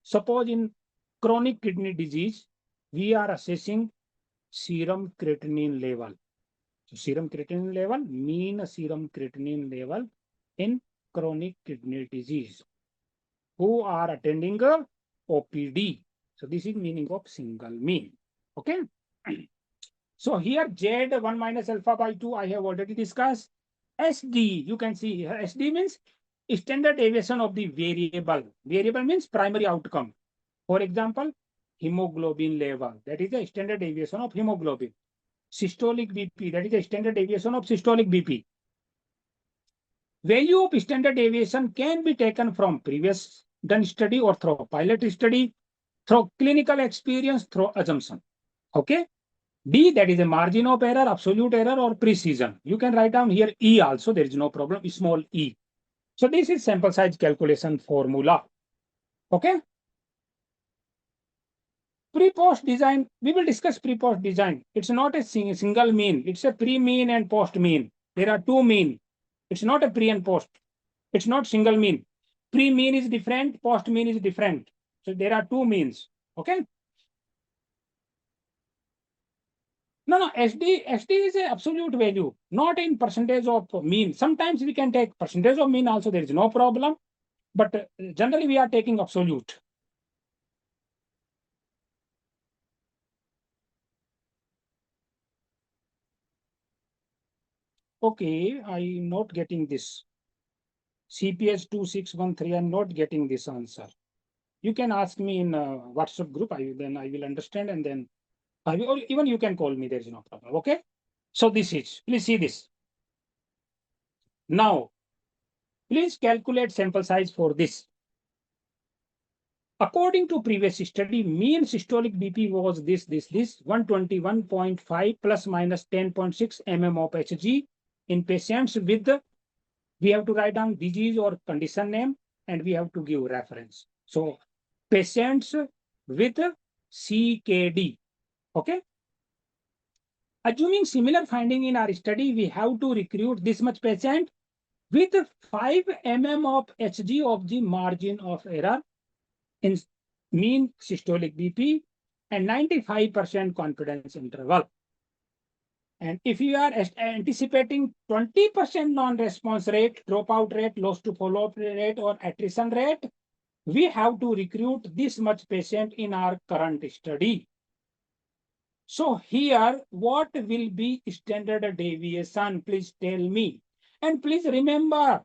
Suppose in chronic kidney disease, we are assessing serum creatinine level. So serum creatinine level, mean serum creatinine level in chronic kidney disease who are attending a OPD. So this is meaning of single mean. Okay. So here Z 1 minus alpha by 2, I have already discussed. SD, you can see here, SD means standard deviation of the variable. Variable means primary outcome. For example, hemoglobin level, that is the standard deviation of hemoglobin. Systolic BP, that is the standard deviation of systolic BP. Value of standard deviation can be taken from previous done study or through pilot study, through clinical experience, through assumption. Okay. D, that is a margin of error, absolute error, or precision. You can write down here E also, there is no problem, small e. So this is sample size calculation formula. Okay. Pre-post design, we will discuss pre-post design. It's not a single mean, it's a pre-mean and post-mean. There are two mean. It's not a pre and post. It's not single mean. Pre-mean is different, post-mean is different. So there are two means. Okay. No, SD is a absolute value, not in percentage of mean. Sometimes we can take percentage of mean also, there is no problem. But generally we are taking absolute. Okay, I'm not getting this. CPS 2613, I'm not getting this answer. You can ask me in WhatsApp group, then I will understand, and then I will, or even you can call me, there is no problem. Okay. So this is, please see this. Now, please calculate sample size for this. According to previous study, mean systolic BP was this 121.5 plus minus 10.6 mm of Hg in patients with, we have to write down disease or condition name, and we have to give reference. So patients with CKD. Okay. Assuming similar finding in our study, we have to recruit this much patient with 5 mm of Hg of the margin of error in mean systolic BP and 95% confidence interval. And if you are anticipating 20% non-response rate, dropout rate, loss to follow-up rate, or attrition rate, we have to recruit this much patient in our current study. So here, what will be standard deviation? Please tell me. And please remember,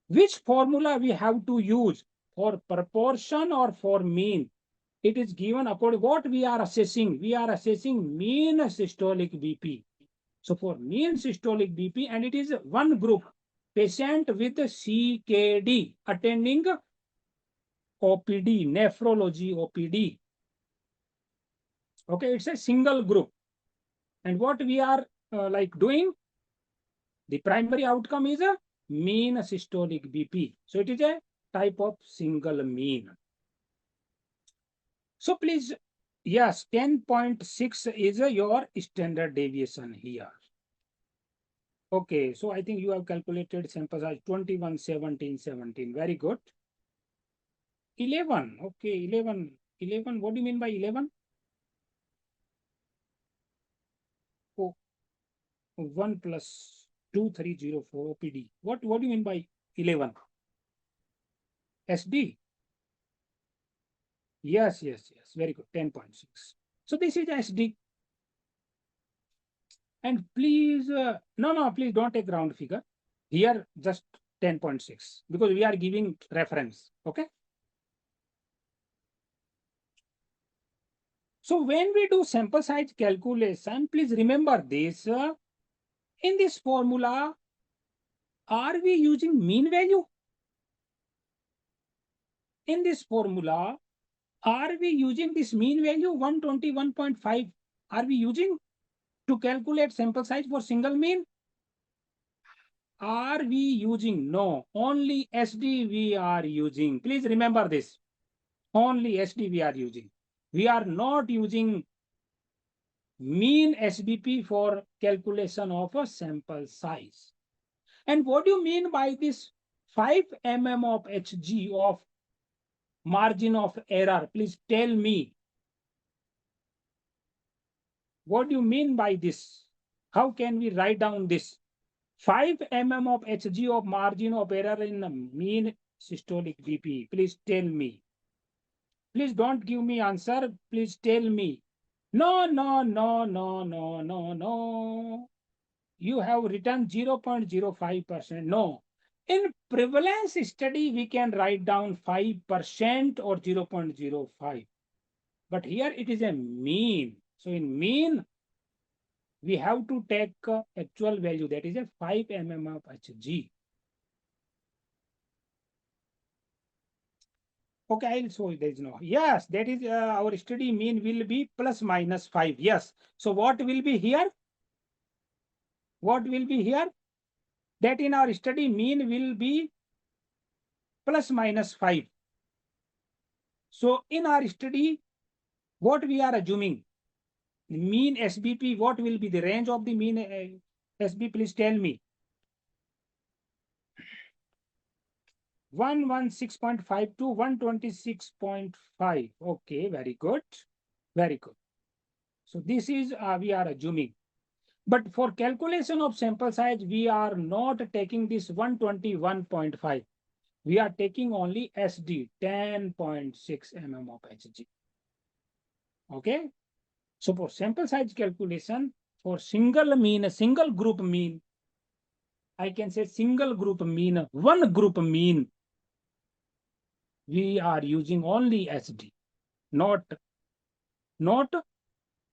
which formula we have to use for proportion or for mean. It is given according what we are assessing. We are assessing mean systolic BP. So for mean systolic BP, and it is one group, patient with CKD attending OPD, nephrology OPD. Okay, it's a single group. And what we are doing, the primary outcome is a mean systolic BP. So it is a type of single mean. So please, yes, 10.6 is your standard deviation here. Okay, so I think you have calculated sample size 21, 17, 17. Very good. 11, okay, 11. 11, what do you mean by 11? Oh, 1 plus 2304 OPD. What do you mean by 11? SD? Yes, yes, yes. Very good. 10.6. So this is SD. And please, no, please don't take round figure. Here, just 10.6 because we are giving reference. Okay. So when we do sample size calculation, please remember this. In this formula, are we using mean value? In this formula, are we using this mean value 121.5? Are we using to calculate sample size for single mean? Are we using? No, only SD we are using. Please remember this. Only SD we are using. We are not using mean SBP for calculation of a sample size. And what do you mean by this 5 mm of Hg of margin of error? Please tell me. What do you mean by this? How can we write down this? 5 mm of Hg of margin of error in the mean systolic BP. Please tell me. Please don't give me answer. Please tell me. No, no, no, no, no, no, no. You have written 0.05%. No. In prevalence study, we can write down 5% or 0.05. But here it is a mean. So in mean, we have to take actual value, that is a 5 mm of Hg. Okay, I'll show you. There is no. Yes, that is our study mean will be plus minus 5. Yes. So what will be here? What will be here? That in our study mean will be plus minus 5. So in our study, what we are assuming? Mean SBP, what will be the range of the mean SB? Please tell me. 116.5 to 126.5. Okay, very good. Very good. So this is we are assuming. But for calculation of sample size, we are not taking this 121.5. We are taking only SD, 10.6 mm of Hg. Okay. So for sample size calculation, for single mean, a single group mean, I can say single group mean, one group mean, we are using only SD, not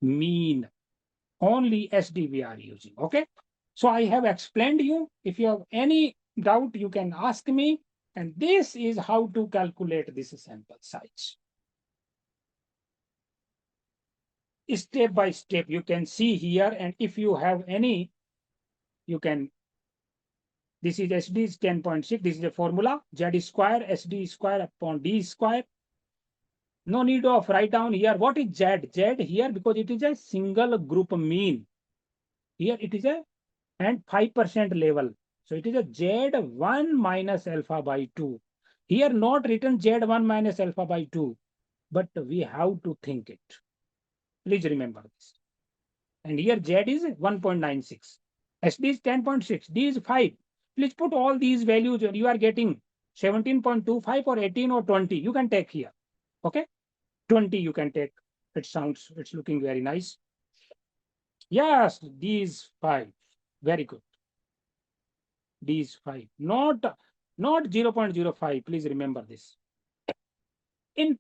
mean. Only SD we are using. Okay. So I have explained you. If you have any doubt, you can ask me. And this is how to calculate this sample size. Step by step, you can see here. And if you have any, you can. This is SD is 10.6. This is the formula. Z square, SD square upon D square. No need of write down here. What is Z? Z here because it is a single group mean. Here it is a and 5% level. So it is a Z1 minus alpha by 2. Here not written Z1 minus alpha by 2, but we have to think it. Please remember this. And here Z is 1.96. SD is 10.6. D is 5. Please put all these values. You are getting 17.25 or 18 or 20. You can take here. Okay. 20 you can take. It's looking very nice. Yes, these 5. Very good. D is 5, not 0.05. Please remember this. In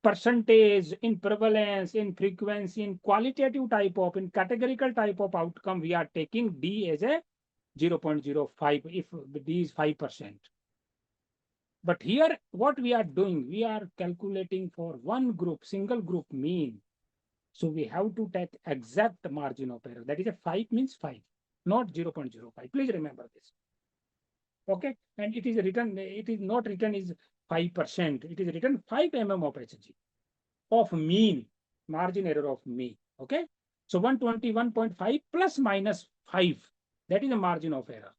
percentage, in prevalence, in frequency, in qualitative type of, in categorical type of outcome, we are taking D as a 0.05 if D is 5%. But here, what we are doing, we are calculating for one group, single group mean. So we have to take exact margin of error. That is a 5 means 5, not 0.05. Please remember this. Okay, and it is written, it is not written is 5%. It is written 5 mm of Hg of mean, margin error of mean. Okay, so 121.5 plus minus 5, that is the margin of error.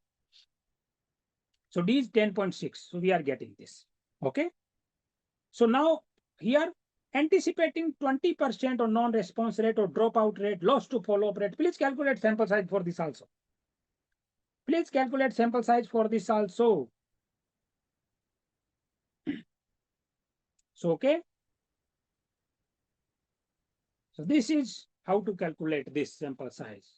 So D is 10.6. So we are getting this. Okay, so now here anticipating 20% or non-response rate or dropout rate, loss to follow-up rate. Please calculate sample size for this also. Please calculate sample size for this also. So, okay. So this is how to calculate this sample size.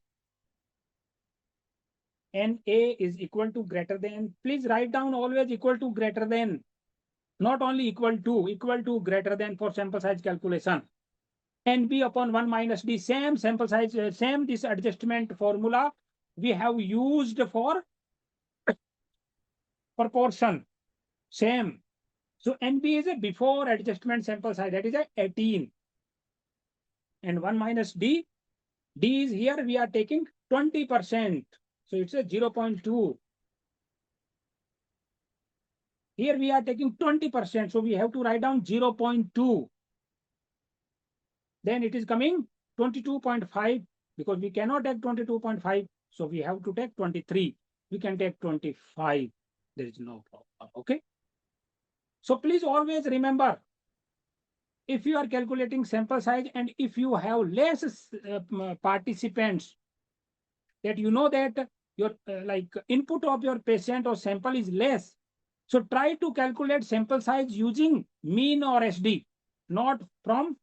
NA is equal to greater than, please write down always equal to greater than, not only equal to greater than for sample size calculation. NB upon 1 minus D, same sample size, same this adjustment formula we have used for proportion, same. So NB is a before adjustment sample size, that is a 18. And 1 minus D, D is here, we are taking 20%. So it's a 0.2. Here we are taking 20%. So we have to write down 0.2. Then it is coming 22.5 because we cannot take 22.5. So we have to take 23. We can take 25. There is no problem. Okay. So please always remember, if you are calculating sample size and if you have less participants, that you know that your like input of your patient or sample is less. So try to calculate sample size using mean or SD, not from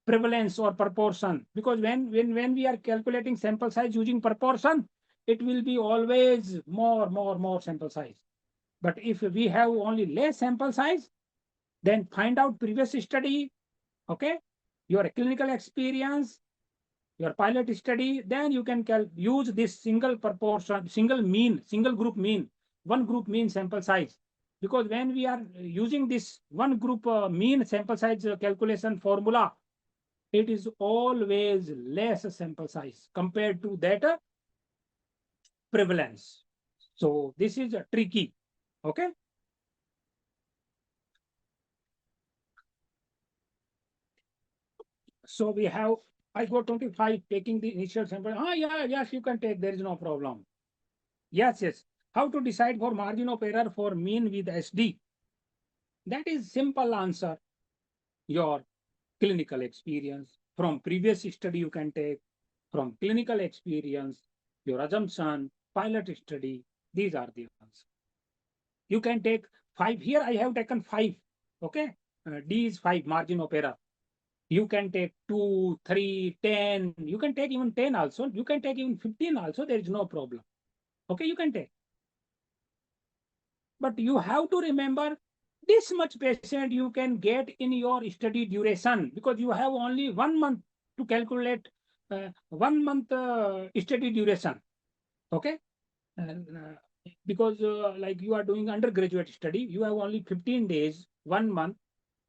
prevalence or proportion. Because when we are calculating sample size using proportion, it will be always more sample size. But if we have only less sample size, then find out previous study, okay, your clinical experience, your pilot study, then you can use this single proportion, single mean, single group mean, one group mean sample size. Because when we are using this one group mean sample size calculation formula, it is always less sample size compared to that prevalence. So this is tricky, okay? So we have, I got 25 taking the initial sample. Yeah, yes, you can take, there is no problem. Yes. How to decide for margin of error for mean with SD? That is simple answer. Your clinical experience. From previous study you can take, from clinical experience, your assumption, pilot study, these are the answers. You can take 5. Here I have taken 5. Okay. D is 5, margin of error. You can take 2, 3, 10. You can take even 10 also. You can take even 15 also. There is no problem. Okay, you can take. But you have to remember this much patient you can get in your study duration, because you have only 1 month to calculate 1 month study duration. Okay. And, because like you are doing undergraduate study, you have only 15 days, 1 month,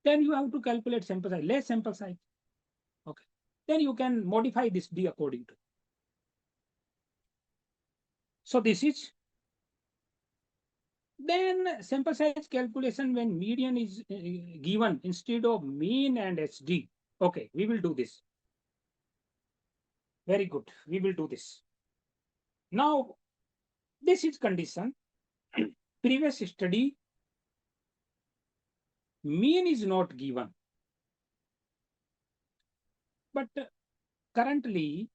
then you have to calculate sample size, less sample size. Okay. Then you can modify this D according to. So this is, then sample size calculation when median is given instead of mean and SD. Okay, we will do this. Very good. We will do this. Now, this is condition. Previous study, mean is not given. But currently,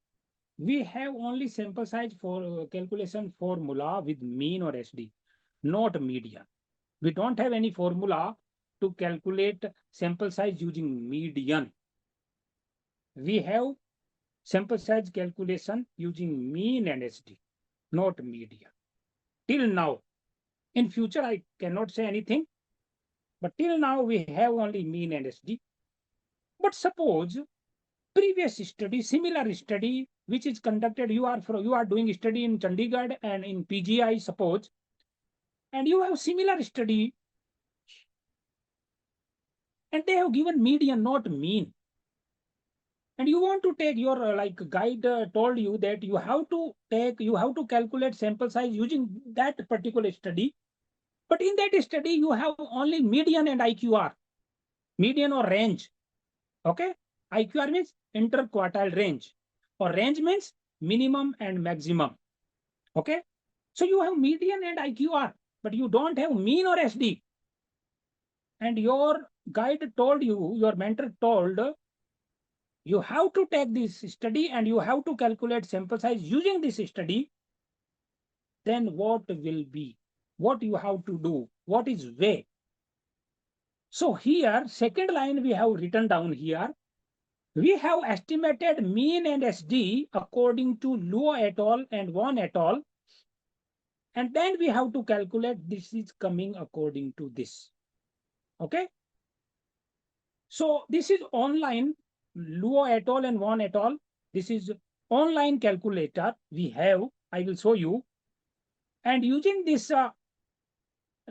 we have only sample size for calculation formula with mean or SD, not median. We don't have any formula to calculate sample size using median. We have sample size calculation using mean and SD, not median. Till now, in future, I cannot say anything, but till now we have only mean and SD. But suppose previous study, similar study, which is conducted, you are doing study in Chandigarh and in PGI, suppose, and you have similar study, and they have given median, not mean. And you want to take your like guide told you that you have to calculate sample size using that particular study. But in that study, you have only median and IQR, median or range. Okay. IQR means interquartile range, or range means minimum and maximum. Okay. So you have median and IQR, but you don't have mean or SD. And your guide told you, your mentor told, you have to take this study and you have to calculate sample size using this study. Then what will be? What you have to do? What is way? So here, second line we have written down here. We have estimated mean and SD according to Luo et al. And Wang et al. And then we have to calculate this is coming according to this. Okay. So this is online, Luo et al. And Wang et al. This is online calculator we have. I will show you. And using this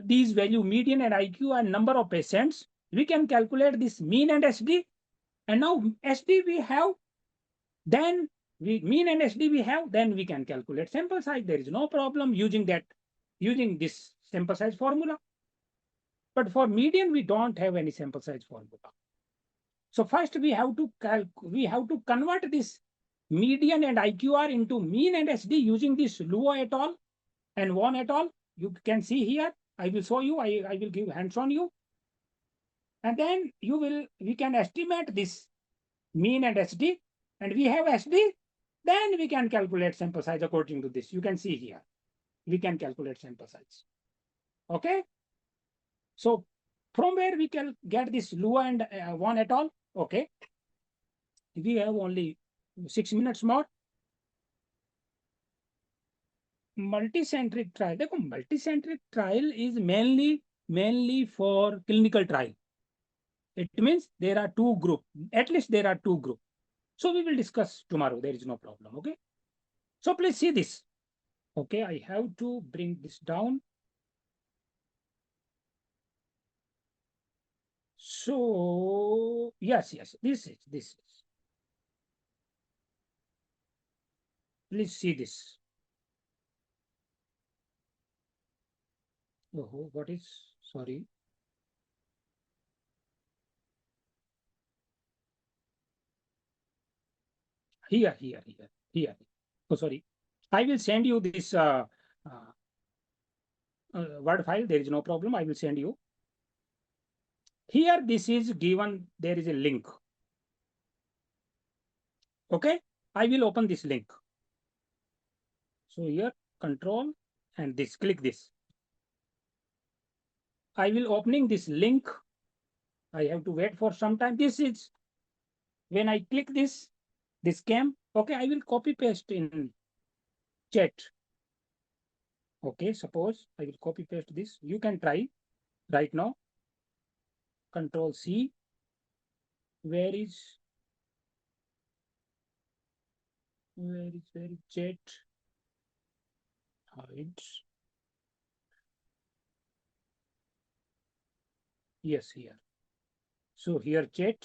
these value median and IQ and number of patients, we can calculate this mean and SD. And now SD we have, then we mean and SD we have, then we can calculate sample size. There is no problem using that, using this sample size formula. But for median, we don't have any sample size formula. So first we have to convert this median and IQR into mean and SD using this Luo et al. And Wang et al. You can see here. I will show you. I will give hands on you. And then we can estimate this mean and SD. And we have SD. Then we can calculate sample size according to this. You can see here. We can calculate sample size. Okay. So from where we can get this Luo and Wang et al. Okay. We have only 6 minutes more. Multicentric trial. देखो multicentric trial is mainly for clinical trial. It means there are two groups. At least there are two groups. So we will discuss tomorrow. There is no problem. Okay. So please see this. Okay. I have to bring this down. So yes. This is. Please see this. Oh, what is? Sorry. Here. Oh, sorry. I will send you this Word file. There is no problem. I will send you. Here, this is given. There is a link. Okay. I will open this link. So here, control and this. Click this. I will opening this link. I have to wait for some time. This is when I click this came. Okay. I will copy paste in chat. Okay, suppose I will copy paste this. You can try right now. Control C. Where is chat? Hide. Yes, here. So here chat.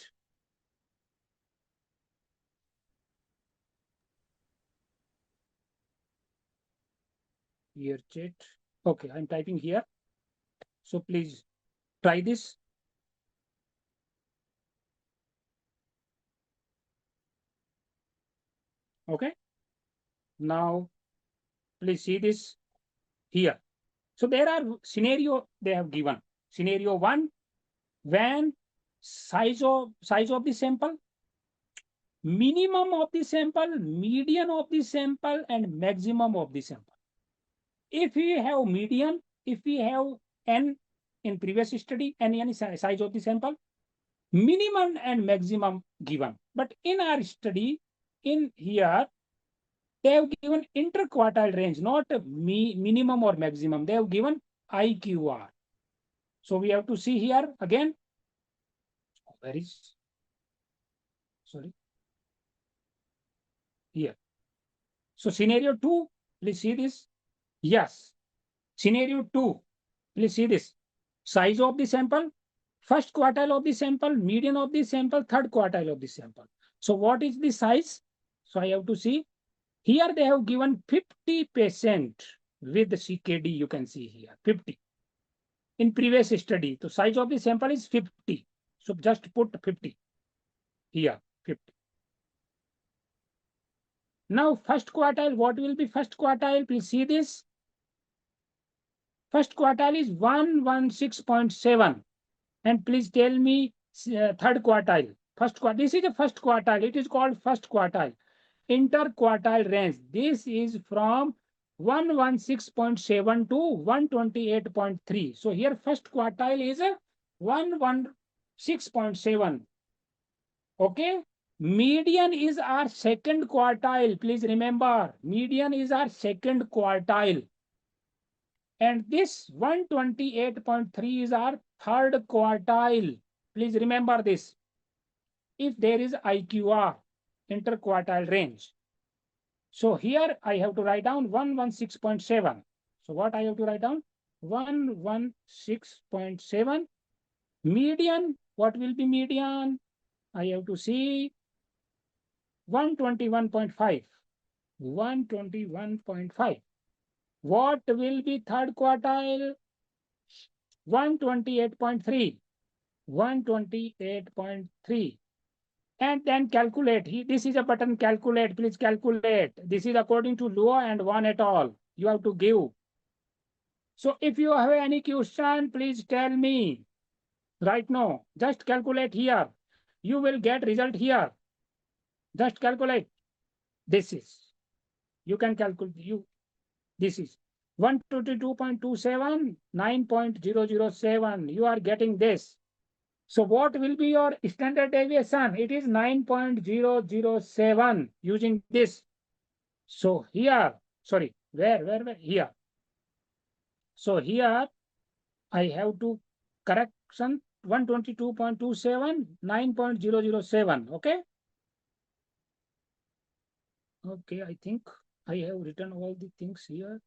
Here chat. Okay, I'm typing here. So please try this. Okay. Now, please see this here. So there are scenario they have given. Scenario 1, when size of the sample, minimum of the sample, median of the sample, and maximum of the sample. If we have median, if we have n in previous study, any size of the sample, minimum and maximum given. But in our study, in here, they have given interquartile range, not minimum or maximum. They have given IQR. So we have to see here again. Where is? Sorry. Here. So scenario 2, please see this. Yes. Scenario 2, please see this. Size of the sample, first quartile of the sample, median of the sample, third quartile of the sample. So what is the size? So I have to see. Here they have given 50% with the CKD. You can see here 50. In previous study, the size of the sample is 50. So just put 50 here, 50. Now first quartile, what will be first quartile? Please see this. First quartile is 116.7. And please tell me third quartile. This is the first quartile. It is called first quartile. Interquartile range. This is from 116.7 to 128.3. So here first quartile is 116.7. Okay. Median is our second quartile. Please remember, median is our second quartile. And this 128.3 is our third quartile. Please remember this. If there is IQR, interquartile range. So here I have to write down 116.7. So what I have to write down? 116.7. Median, what will be median? I have to see 121.5. 121.5. What will be third quartile? 128.3. 128.3. And then calculate. This is a button, calculate. Please calculate. This is according to Luo and Wan et al. You have to give. So if you have any question, please tell me right now. Just calculate here. You will get result here. Just calculate. This is. You can calculate. This is 122.27, 9.007. You are getting this. So what will be your standard deviation? It is 9.007 using this. So here, sorry, where? Here. So here I have to correction 122.27, 9.007. Okay. Okay, I think I have written all the things here.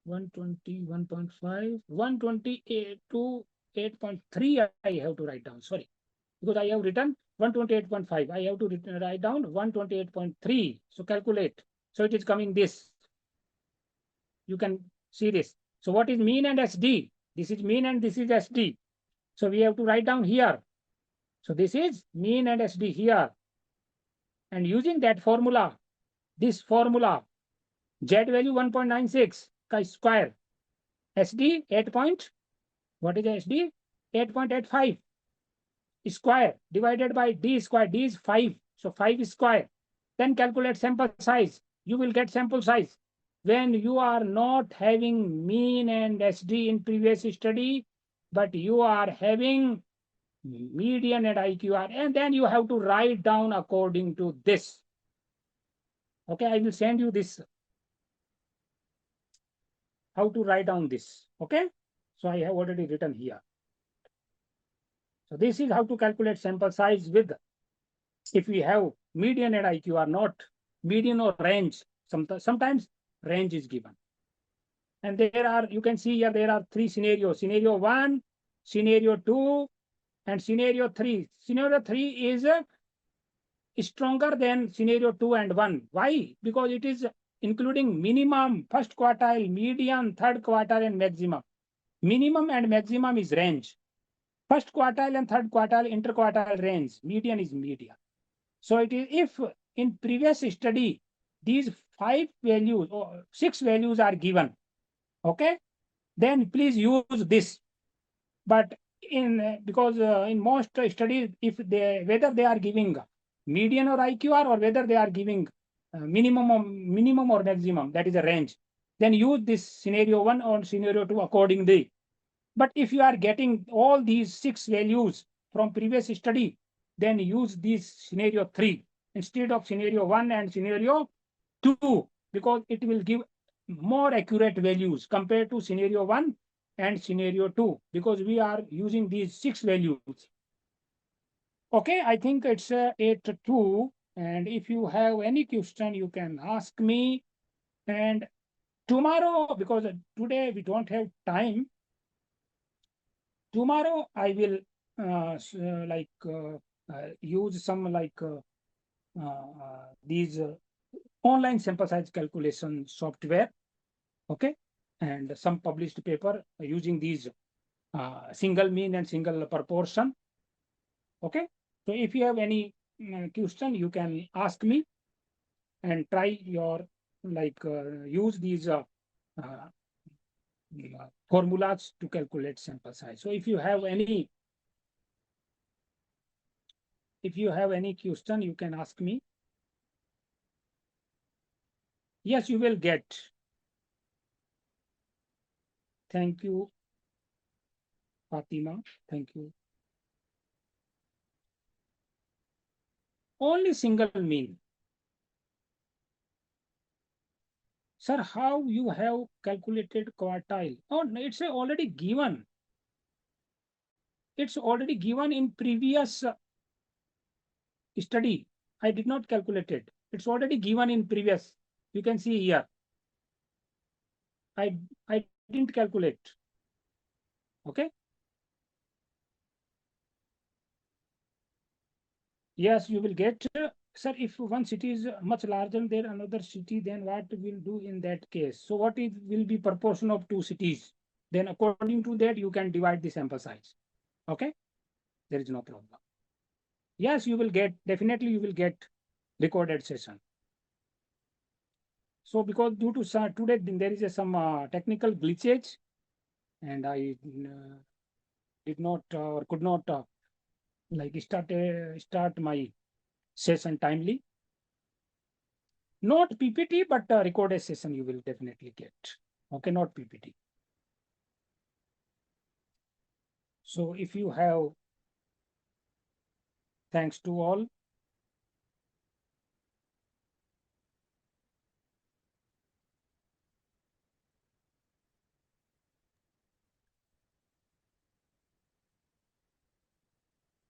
121.5, 128 to 8.3 I have to write down. Sorry, because I have written 128.5. I have to write down 128.3. So calculate. So it is coming this. You can see this. So what is mean and SD? This is mean and this is SD. So we have to write down here. So this is mean and SD here. And using that formula, this formula, Z value 1.96 square, SD 8 point, what is SD? 8.85 square divided by D square. D is 5. So 5 square. Then calculate sample size. You will get sample size. When you are not having mean and SD in previous study, but you are having median and IQR, and then you have to write down according to this. Okay, I will send you this, how to write down this. Okay, so I have already written here. So this is how to calculate sample size with, if we have median and IQR, not median or range. Sometimes range is given. And there are, you can see here, there are three scenarios. Scenario 1, scenario 2, and scenario 3. Scenario 3 is stronger than scenario 2 and 1. Why? Because it is including minimum, first quartile, median, third quartile, and maximum. Minimum and maximum is range. First quartile and third quartile, interquartile range. Median is median. So it is, if in previous study, these 5 values or 6 values are given, okay, then please use this. But in because in most studies, if they, whether they are giving median or IQR, or whether they are giving minimum or maximum, that is a range, then use this scenario 1 or scenario 2 accordingly. But if you are getting all these 6 values from previous study, then use this scenario 3 instead of scenario 1 and scenario 2, because it will give more accurate values compared to scenario 1 and scenario 2, because we are using these 6 values. Okay, I think it's 8:02. And if you have any question, you can ask me. And tomorrow, because today we don't have time, tomorrow I will use some these online sample size calculation software. Okay, and some published paper using these single mean and single proportion. Okay, so if you have any question, you can ask me and try your use these formulas to calculate sample size. So if you have any question, you can ask me. Yes, you will get. Thank you, Fatima. Thank you. only single mean. Sir, how you have calculated quartile? Oh, no, it's already given. It's already given in previous study. I did not calculate it. It's already given in previous. You can see here. I didn't calculate. Okay. Yes, you will get. Sir, if one city is much larger than another city, then what will do in that case? So what is will be proportion of two cities? Then according to that, you can divide the sample size. Okay. There is no problem. Yes, you will get, definitely you will get recorded session. So because due to today there is some technical glitches, and I did not or could not like start my session timely. Not PPT, but recorded session you will definitely get. Okay, not PPT. So if you have, thanks to all.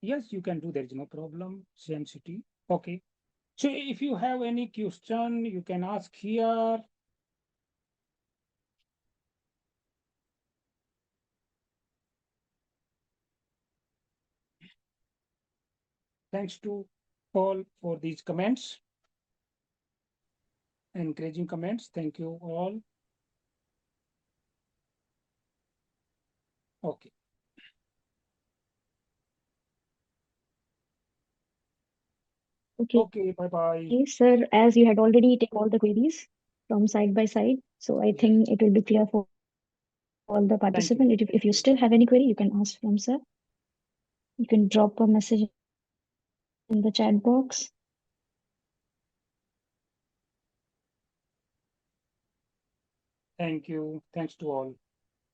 Yes, you can do. There is no problem. Same city. Okay. So if you have any question, you can ask here. Thanks to all for these comments, encouraging comments. Thank you all. Okay. Okay. Okay. Bye bye. Okay, sir, as you had already taken all the queries from side by side, so I think it will be clear for all the Thank you. participants. If you still have any query, you can ask from sir. You can drop a message in the chat box. Thank you. Thanks to all.